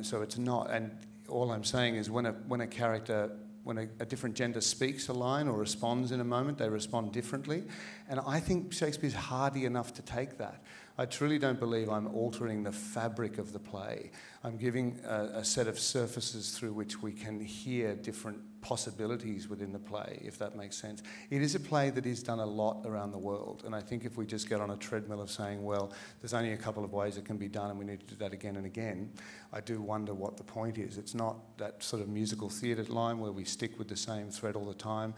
So it's not, and all I'm saying is when a character, when a different gender speaks a line or responds in a moment, they respond differently. And I think Shakespeare's hardy enough to take that. I truly don't believe I'm altering the fabric of the play. I'm giving a set of surfaces through which we can hear different possibilities within the play, if that makes sense. It is a play that is done a lot around the world, and I think if we just get on a treadmill of saying, well, there's only a couple of ways it can be done and we need to do that again and again, I do wonder what the point is. It's not that sort of musical theatre line where we stick with the same thread all the time.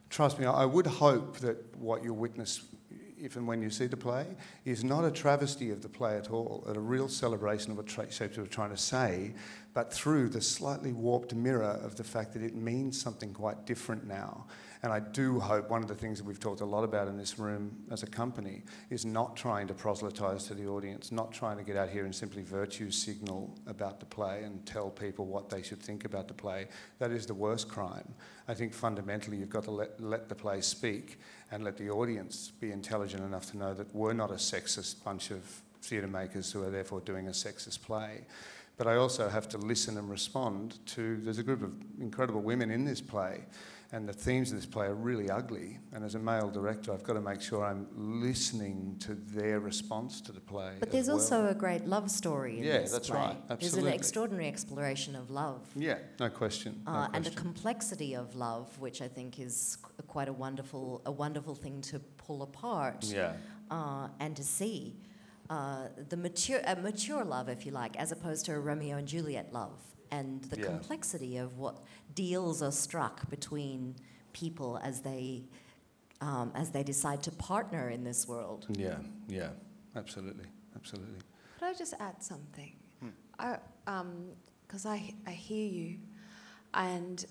Trust me, I would hope that what you'll witness if and when you see the play is not a travesty of the play at all, a real celebration of what Shakespeare was trying to say, but through the slightly warped mirror of the fact that it means something quite different now. And I do hope one of the things that we've talked a lot about in this room as a company is not trying to proselytise to the audience, not trying to get out here and simply virtue signal about the play and tell people what they should think about the play. That is the worst crime. I think fundamentally you've got to let the play speak and let the audience be intelligent enough to know that we're not a sexist bunch of theatre makers who are therefore doing a sexist play. But I also have to listen and respond to, there's a group of incredible women in this play, and the themes of this play are really ugly. And as a male director, I've got to make sure I'm listening to their response to the play. But there's also a great love story in this play. Yeah, that's right, absolutely. There's an extraordinary exploration of love. Yeah, no question. And a complexity of love, which I think is quite a wonderful thing to pull apart and to see. A mature love, if you like, as opposed to a Romeo and Juliet love, and the complexity of what deals are struck between people as they decide to partner in this world. Yeah, absolutely. Could I just add something? Because I hear you, and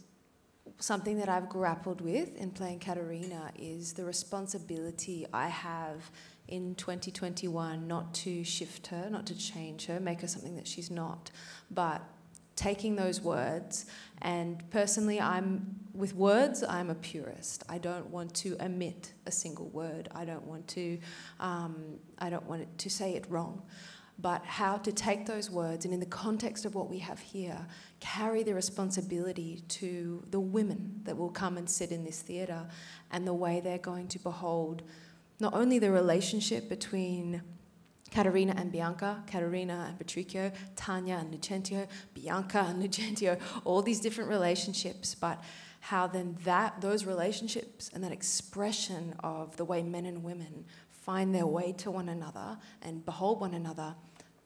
something that I've grappled with in playing Katerina is the responsibility I have in 2021 not to shift her, not to change her, make her something that she's not, but taking those words, and personally with words I'm a purist. I don't want to omit a single word. I don't want it to say it wrong. But how to take those words and in the context of what we have here, carry the responsibility to the women that will come and sit in this theatre and the way they're going to behold not only the relationship between Caterina and Bianca, Caterina and Petruchio, Tanya and Lucentio, Bianca and Lucentio, all these different relationships, but how then those relationships and that expression of the way men and women find their way to one another and behold one another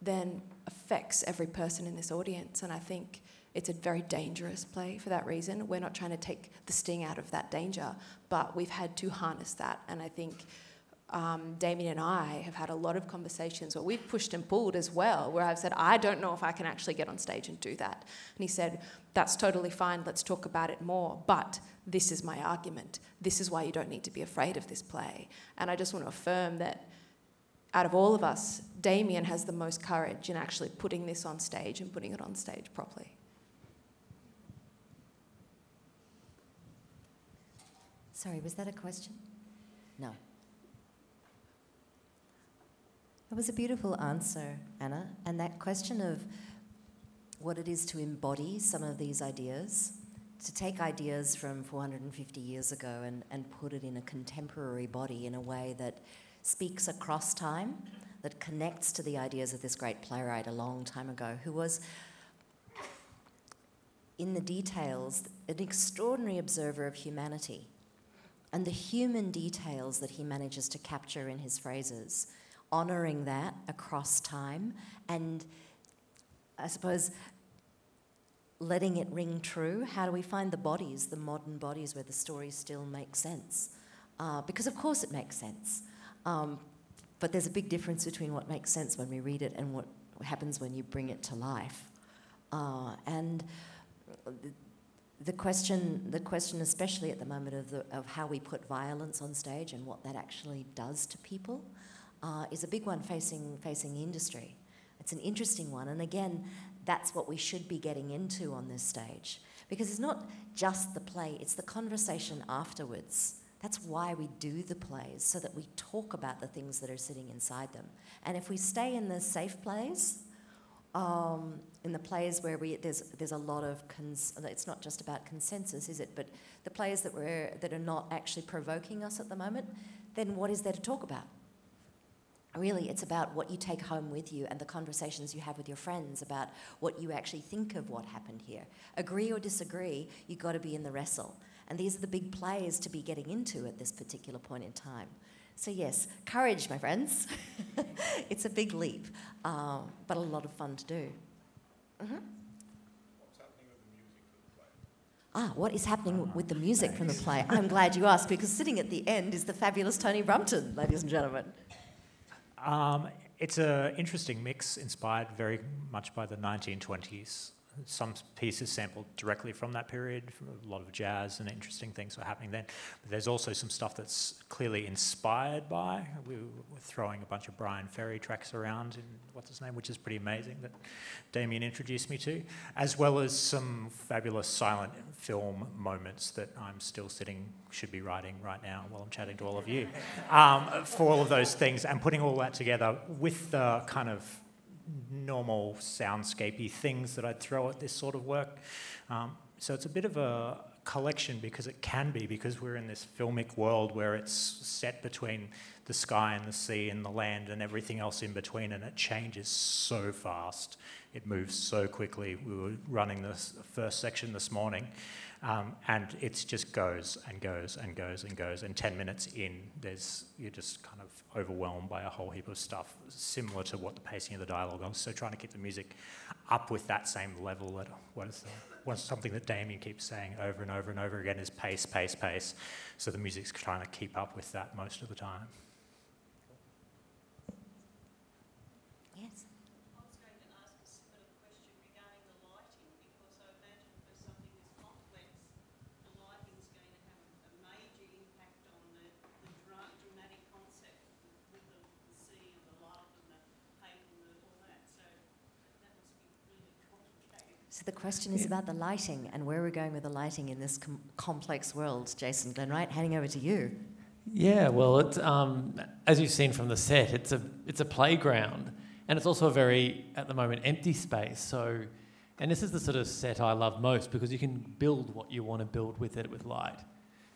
then affects every person in this audience. And I think it's a very dangerous play for that reason. We're not trying to take the sting out of that danger, but we've had to harness that. And I think Damien and I have had a lot of conversations where we've pushed and pulled as well, where I've said, I don't know if I can actually get on stage and do that. And he said, that's totally fine, let's talk about it more, but this is my argument. This is why you don't need to be afraid of this play. And I just want to affirm that out of all of us, Damien has the most courage in actually putting this on stage and putting it on stage properly. Sorry, was that a question? No. That was a beautiful answer, Anna. And that question of what it is to embody some of these ideas, to take ideas from 450 years ago and put it in a contemporary body in a way that speaks across time, that connects to the ideas of this great playwright a long time ago, who was, in the details, an extraordinary observer of humanity. And the human details that he manages to capture in his phrases, honouring that across time, and I suppose letting it ring true. How do we find the bodies, the modern bodies where the stories still make sense? Because of course it makes sense. But there's a big difference between what makes sense when we read it and what happens when you bring it to life. And the question, especially at the moment, of how we put violence on stage and what that actually does to people, is a big one facing the industry. It's an interesting one, and again, that's what we should be getting into on this stage, because it's not just the play; it's the conversation afterwards. That's why we do the plays, so that we talk about the things that are sitting inside them. And if we stay in the safe plays, in the plays where there's a lot of it's not just about consensus, is it? But the plays that are not actually provoking us at the moment, then what is there to talk about? Really, it's about what you take home with you and the conversations you have with your friends about what you actually think of what happened here. Agree or disagree, you've got to be in the wrestle. And these are the big plays to be getting into at this particular point in time. So yes, courage, my friends. It's a big leap, but a lot of fun to do. Mm-hmm. What is happening with the music from the play? I'm glad you asked, because sitting at the end is the fabulous Tony Brumpton, ladies and gentlemen. It's an interesting mix, inspired very much by the 1920s. Some pieces sampled directly from that period, a lot of jazz and interesting things were happening then. But there's also some stuff that's clearly inspired by. We were throwing a bunch of Brian Ferry tracks around in what's his name, which is pretty amazing, that Damien introduced me to, as well as some fabulous silent film moments that I'm still should be writing right now while I'm chatting to all of you, for all of those things, and putting all that together with the kind of normal soundscapey things that I'd throw at this sort of work. So it's a bit of a collection, because we're in this filmic world where it's set between the sky and the sea and the land and everything else in between, and it changes so fast. It moves so quickly. We were running this first section this morning, and it just goes and goes and goes and goes, and 10 minutes in, you're just kind of overwhelmed by a whole heap of stuff, similar to what the pacing of the dialogue was. So trying to keep the music up with that same level. What's something that Damien keeps saying over and over and over again is pace, pace, pace. So the music's trying to keep up with that most of the time. Yes. I was going to ask a similar question regarding the lighting, because I imagine for something this complex, the lighting's going to have a major impact on the dramatic concept with the sea and the love and the hate and all that. So that must be really complicated. So the question is about the lighting and where we're going with the lighting in this complex world. Jason Glenwright, handing over to you. Yeah, well, it's as you've seen from the set, it's a playground, and it's also a very, at the moment, empty space. So, and this is the sort of set I love most, because you can build what you want to build with it with light.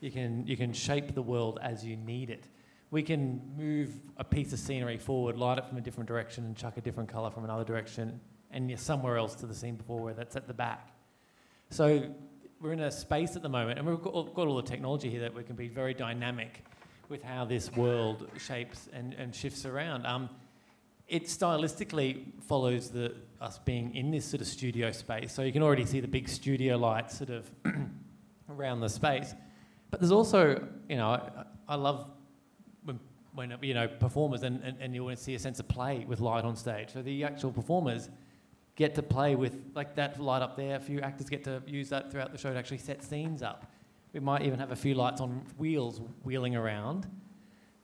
You can shape the world as you need it. We can move a piece of scenery forward, light it from a different direction, and chuck a different colour from another direction, and you're somewhere else to the scene before where that's at the back. So we're in a space at the moment, and we've got all the technology here that we can be very dynamic with how this world shapes and shifts around. It stylistically follows us being in this sort of studio space, so you can already see the big studio lights sort of around the space. But there's also, I love when performers, and you want to see a sense of play with light on stage. So the actual performers get to play with, like, that light up there. A few actors get to use that throughout the show to actually set scenes up. We might even have a few lights on wheels wheeling around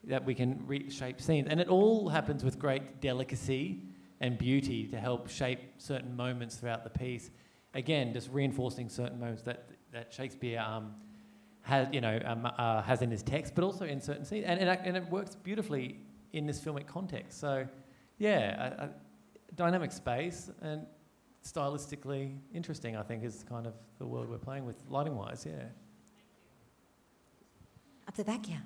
that we can reshape scenes. And it all happens with great delicacy and beauty to help shape certain moments throughout the piece. Again, just reinforcing certain moments that Shakespeare has in his text, but also in certain scenes, and it works beautifully in this filmic context. So, yeah, a dynamic space and stylistically interesting, I think, is kind of the world we're playing with, lighting-wise. Yeah. Up the back, yeah.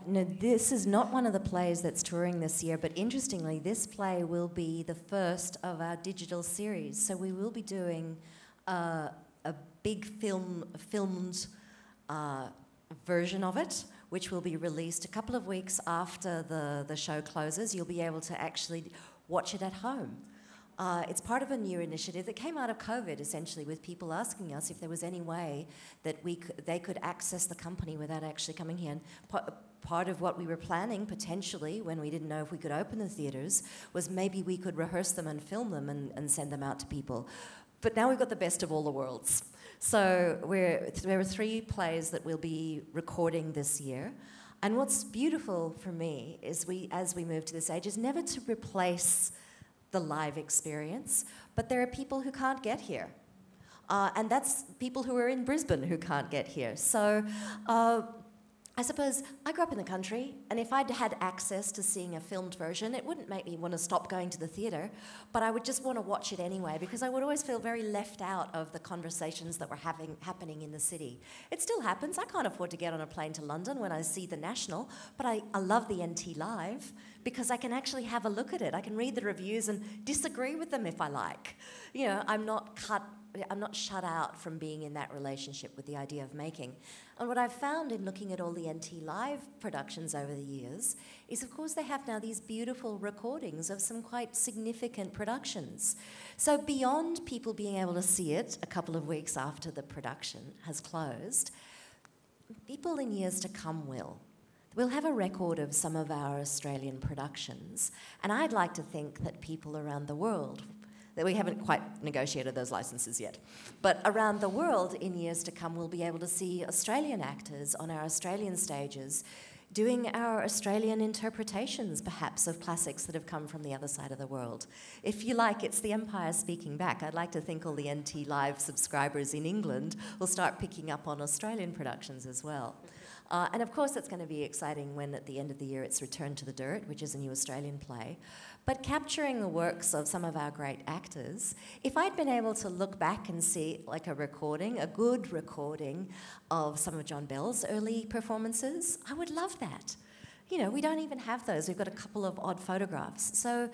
No, this is not one of the plays that's touring this year, but interestingly, this play will be the first of our digital series. So we will be doing a big filmed version of it, which will be released a couple of weeks after the show closes. You'll be able to actually watch it at home. It's part of a new initiative that came out of COVID, essentially, with people asking us if there was any way that they could access the company without actually coming here. And part of what we were planning, potentially, when we didn't know if we could open the theatres, was maybe we could rehearse them and film them and send them out to people. But now we've got the best of all the worlds. So there are 3 plays that we'll be recording this year. And what's beautiful for me is as we move to this age, is never to replace the live experience, but there are people who can't get here. And that's people who are in Brisbane who can't get here. So I suppose I grew up in the country, and if I'd had access to seeing a filmed version, it wouldn't make me want to stop going to the theatre, but I would just want to watch it anyway, because I would always feel very left out of the conversations that were happening in the city. It still happens. I can't afford to get on a plane to London when I see the National, but I love the NT Live, because I can actually have a look at it. I can read the reviews and disagree with them if I like. You know, I'm not shut out from being in that relationship with the idea of making. And what I've found in looking at all the NT Live productions over the years is, of course, they have now these beautiful recordings of some quite significant productions. So beyond people being able to see it a couple of weeks after the production has closed, people in years to come will. We'll have a record of some of our Australian productions, and I'd like to think that people around the world, that we haven't quite negotiated those licenses yet, but around the world in years to come we'll be able to see Australian actors on our Australian stages doing our Australian interpretations, perhaps, of classics that have come from the other side of the world. If you like, it's the Empire speaking back. I'd like to think all the NT Live subscribers in England will start picking up on Australian productions as well. And of course it's going to be exciting when at the end of the year it's Return to the Dirt, which is a new Australian play. But capturing the works of some of our great actors, if I'd been able to look back and see like a good recording of some of John Bell's early performances, I would love that. You know, we don't even have those. We've got a couple of odd photographs. So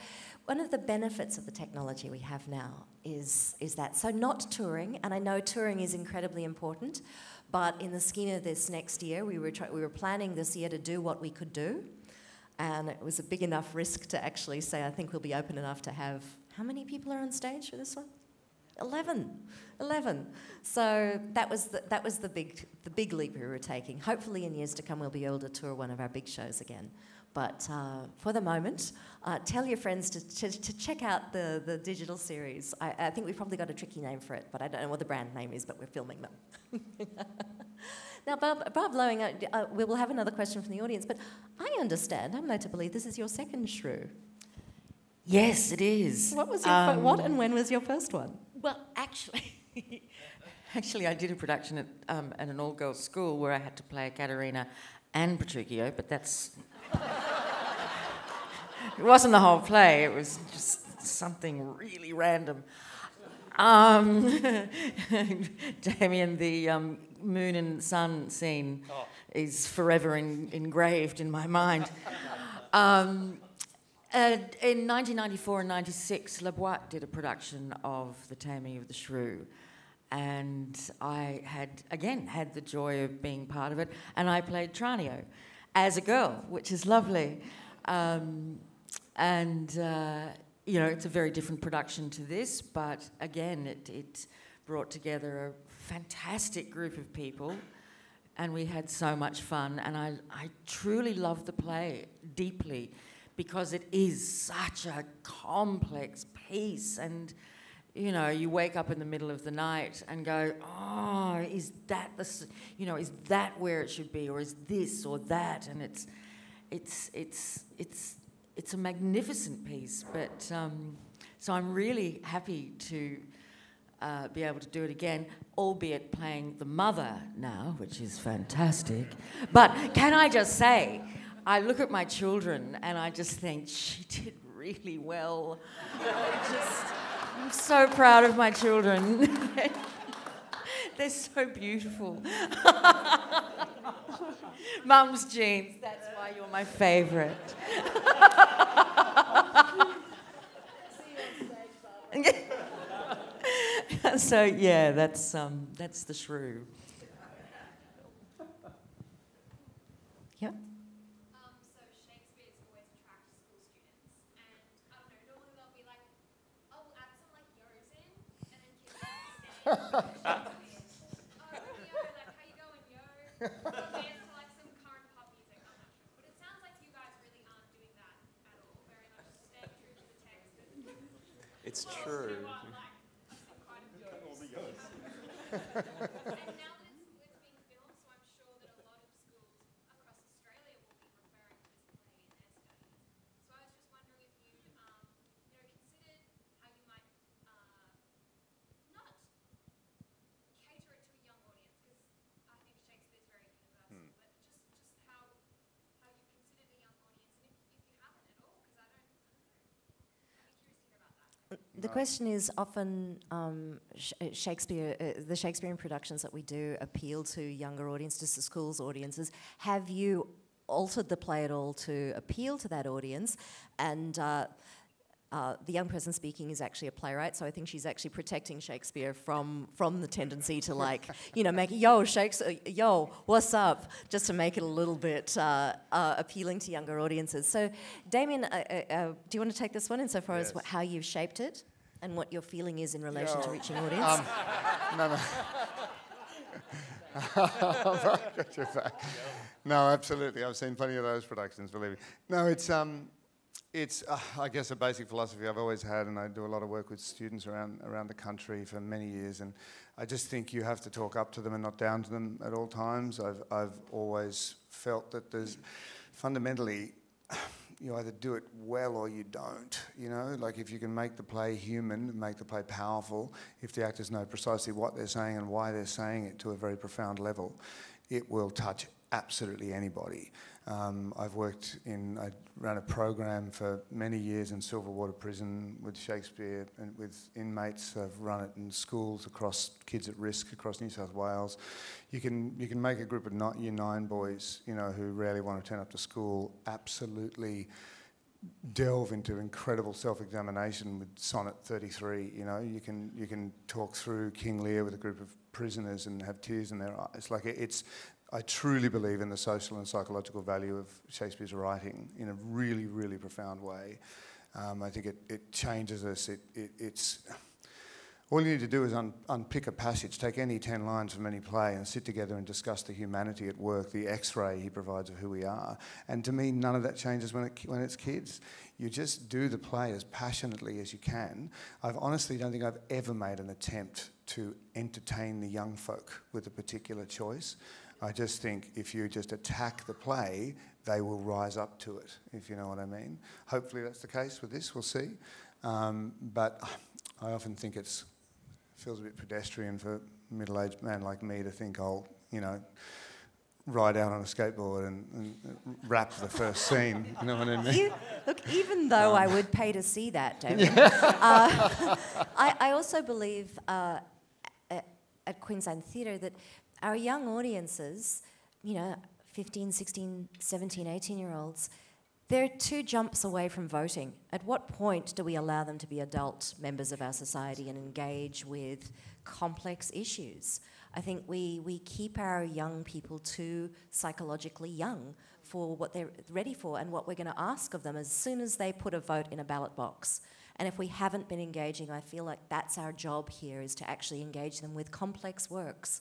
one of the benefits of the technology we have now is that. So not touring, and I know touring is incredibly important, but in the scheme of this next year, we were planning this year to do what we could do, and it was a big enough risk to actually say, I think we'll be open enough to have, how many people are on stage for this one? 11. So that was the big leap we were taking. Hopefully in years to come we'll be able to tour one of our big shows again. But for the moment, tell your friends to check out the digital series. I think we've probably got a tricky name for it, but I don't know what the brand name is, but we're filming them. Now, Bob Lowing, we will have another question from the audience, but I understand, I'm led to believe this is your second Shrew. Yes, it is. What was your what and when was your first one? Well, actually, I did a production at an all-girls school where I had to play Caterina and Petruchio, but that's... It wasn't the whole play, it was just something really random. Damien, the moon and sun scene is forever engraved in my mind. In 1994 and 96, La Boite did a production of The Taming of the Shrew, and I had the joy of being part of it, and I played Tranio as a girl, which is lovely. You know, it's a very different production to this, but again, it brought together a fantastic group of people, and we had so much fun, and I truly loved the play deeply, because it is such a complex piece, and you know, you wake up in the middle of the night and go, oh, is that is that where it should be, or is this or that? And it's a magnificent piece, but so I'm really happy to be able to do it again, albeit playing the mother now, which is fantastic. But can I just say, I look at my children and I just think, she did really well. I'm so proud of my children. They're so beautiful. Mum's genes, that's why you're my favourite. So yeah, that's the Shrew. Yeah. So Shakespeare's always attracted school students, and I don't know, normally they'll be like, oh, we'll add some like yo's in, and then kids will understand. Oh, yo, like how you going, yo? Dance to like some current pop music, I'm not sure. But it sounds like you guys really aren't doing that at all, very much staying true to the text. It's true. And now that it's being filmed, so I'm sure that a lot of schools across Australia will be referring to this play in their studies. So I was just wondering if you, considered how you might not cater it to a young audience, because I think Shakespeare's very universal, but just how you considered a young audience, and if you haven't at all, because I don't know. I'd be curious to hear about that. The question is often Shakespeare, the Shakespearean productions that we do appeal to younger audiences, to schools audiences. Have you altered the play at all to appeal to that audience? And the young person speaking is actually a playwright, so I think she's actually protecting Shakespeare from the tendency to make yo, Shakespeare, yo, what's up, just to make it a little bit appealing to younger audiences. So, Damien, do you want to take this one insofar as how you've shaped it and what your feeling is in relation to reaching audience? No. I've got your back. No, absolutely. I've seen plenty of those productions, believe me. No, it's I guess, a basic philosophy I've always had, and I do a lot of work with students around the country for many years, and I just think you have to talk up to them and not down to them at all times. I've always felt that there's fundamentally, you either do it well or you don't, like if you can make the play human, make the play powerful, if the actors know precisely what they're saying and why they're saying it to a very profound level, it will touch absolutely anybody. I ran a program for many years in Silverwater Prison with Shakespeare and with inmates. I've run it in schools across kids at risk across New South Wales. You can make a group of Year 9 boys, who rarely want to turn up to school, absolutely delve into incredible self-examination with Sonnet 33. You can talk through King Lear with a group of prisoners and have tears in their eyes. I truly believe in the social and psychological value of Shakespeare's writing in a really, really profound way. I think it changes us. It's all you need to do is unpick a passage, take any 10 lines from any play and sit together and discuss the humanity at work, the X-ray he provides of who we are. And to me, none of that changes when it's kids. You just do the play as passionately as you can. I honestly don't think I've ever made an attempt to entertain the young folk with a particular choice. I just think if you just attack the play, they will rise up to it, if you know what I mean. Hopefully that's the case with this, we'll see. But I often think it feels a bit pedestrian for a middle-aged man like me to think I'll, ride out on a skateboard and rap the first scene, you know what I mean? Look, even though I would pay to see that, David, I also believe at Queensland Theatre that our young audiences, 15, 16, 17, 18-year-olds, they're 2 jumps away from voting. At what point do we allow them to be adult members of our society and engage with complex issues? I think we keep our young people too psychologically young for what they're ready for and what we're going to ask of them as soon as they put a vote in a ballot box. And if we haven't been engaging, I feel like that's our job here, is to actually engage them with complex works.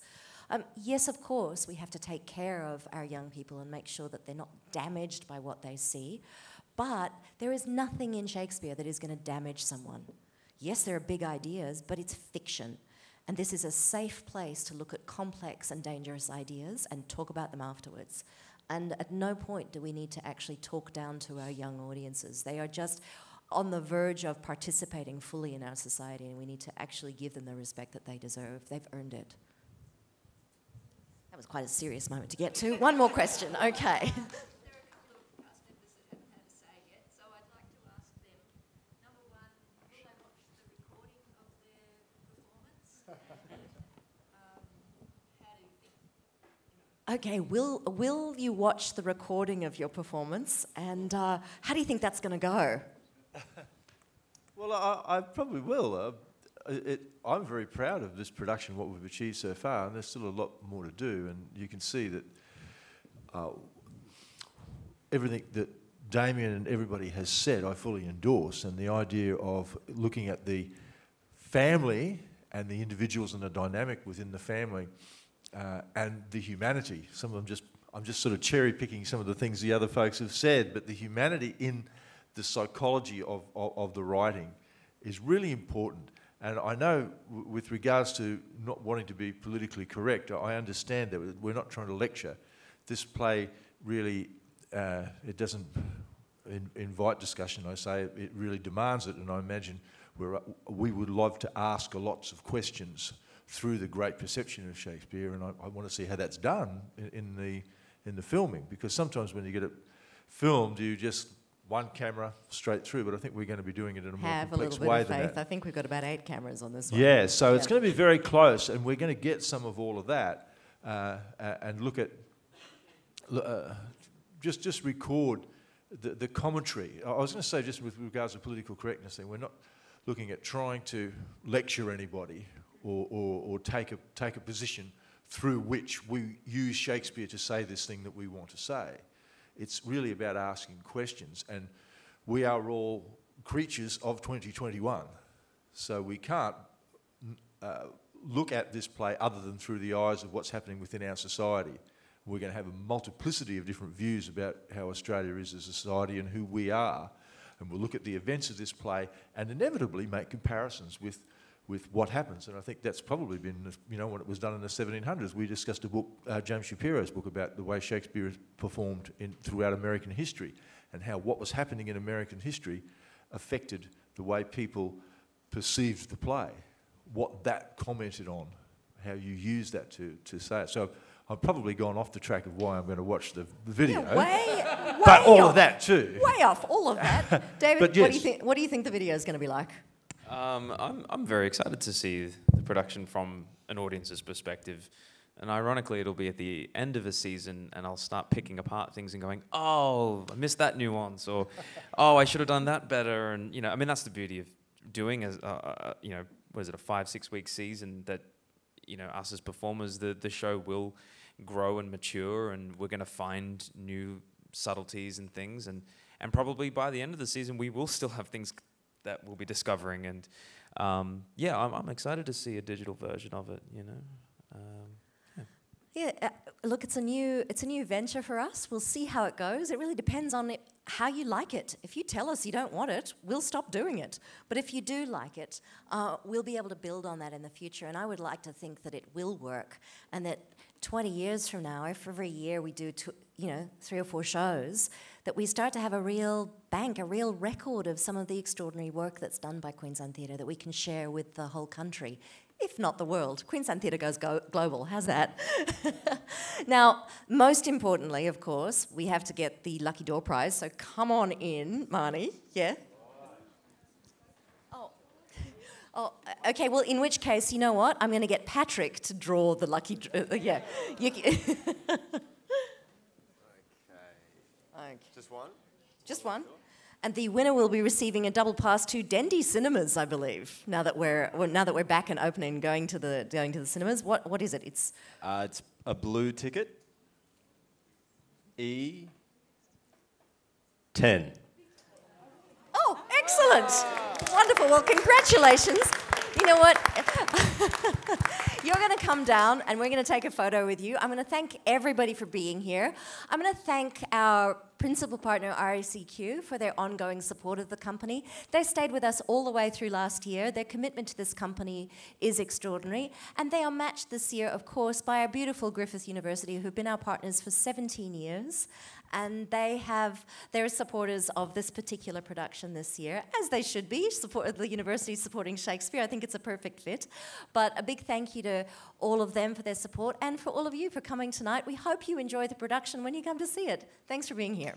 Yes, of course, we have to take care of our young people and make sure that they're not damaged by what they see, but there is nothing in Shakespeare that is going to damage someone. Yes, there are big ideas, but it's fiction. And this is a safe place to look at complex and dangerous ideas and talk about them afterwards. And at no point do we need to actually talk down to our young audiences. They are just, on the verge of participating fully in our society, and we need to actually give them the respect that they deserve. They've earned it. That was quite a serious moment to get to. One more question, okay. Okay, will you watch the recording of your performance, and how do you think that's going to go? Well, I probably will. I'm very proud of this production, what we've achieved so far, and there's still a lot more to do, and you can see that everything that Damien and everybody has said I fully endorse, and the idea of looking at the family and the individuals and the dynamic within the family and the humanity. Some of them I'm just sort of cherry picking some of the things the other folks have said, but the humanity in the psychology of the writing is really important. And I know with regards to not wanting to be politically correct, I understand that we're not trying to lecture. This play really, it doesn't invite discussion, I say, it really demands it, and I imagine we would love to ask lots of questions through the great perception of Shakespeare, and I want to see how that's done in the filming, because sometimes when you get it filmed, you just one camera straight through, but I think we're going to be doing it in a more complex way than that. I think we've got about 8 cameras on this one. Yeah, so it's going to be very close, and we're going to get some of all of that and look at, just record the commentary. I was going to say, just with regards to political correctness thing, we're not looking at trying to lecture anybody or take a position through which we use Shakespeare to say this thing that we want to say. It's really about asking questions, and we are all creatures of 2021, so we can't look at this play other than through the eyes of what's happening within our society. We're going to have a multiplicity of different views about how Australia is as a society and who we are, and we'll look at the events of this play and inevitably make comparisons with what happens. And I think that's probably been, when it was done in the 1700s. We discussed a book, James Shapiro's book, about the way Shakespeare is performed throughout American history, and how what was happening in American history affected the way people perceived the play, what that commented on, how you use that to say it. So I've probably gone off the track of why I'm going to watch the video. Yeah, way but all off. of that too. Way off, all of that. David, yes. what do you think the video is going to be like? I'm very excited to see the production from an audience's perspective. And ironically, it'll be at the end of a season, and I'll start picking apart things and going, oh, I missed that nuance, or oh, I should have done that better. And, that's the beauty of doing, was it a 5-6 week season that, us as performers, the show will grow and mature, and we're going to find new subtleties and things. And probably by the end of the season, we will still have things that we'll be discovering, and I'm excited to see a digital version of it. Look, it's a new venture for us. We'll see how it goes. It really depends on how you like it. If you tell us you don't want it, we'll stop doing it. But if you do like it, we'll be able to build on that in the future. And I would like to think that it will work, and that 20 years from now, if every year we do 3 or 4 shows, that we start to have a real bank, a real record of some of the extraordinary work that's done by Queensland Theatre that we can share with the whole country, if not the world. Queensland Theatre goes global, how's that? Now, most importantly, of course, we have to get the Lucky Door Prize, so come on in, Marnie, yeah? Oh, okay, well, in which case, you know what? I'm going to get Patrick to draw the lucky... yeah. Okay. Just one? Just one. And the winner will be receiving a double pass to Dendy Cinemas, I believe. Now that we're back and open and going to the cinemas, what is it? It's a blue ticket. E10. Oh, excellent! Wonderful. Well, congratulations. You know what? You're going to come down and we're going to take a photo with you. I'm going to thank everybody for being here. I'm going to thank our principal partner, RACQ, for their ongoing support of the company. They stayed with us all the way through last year. Their commitment to this company is extraordinary. And they are matched this year, of course, by our beautiful Griffith University, who've been our partners for 17 years. and they're supporters of this particular production this year, as they should be. The university supporting Shakespeare. I think it's a perfect fit. But a big thank you to all of them for their support, and for all of you for coming tonight. We hope you enjoy the production when you come to see it. Thanks for being here.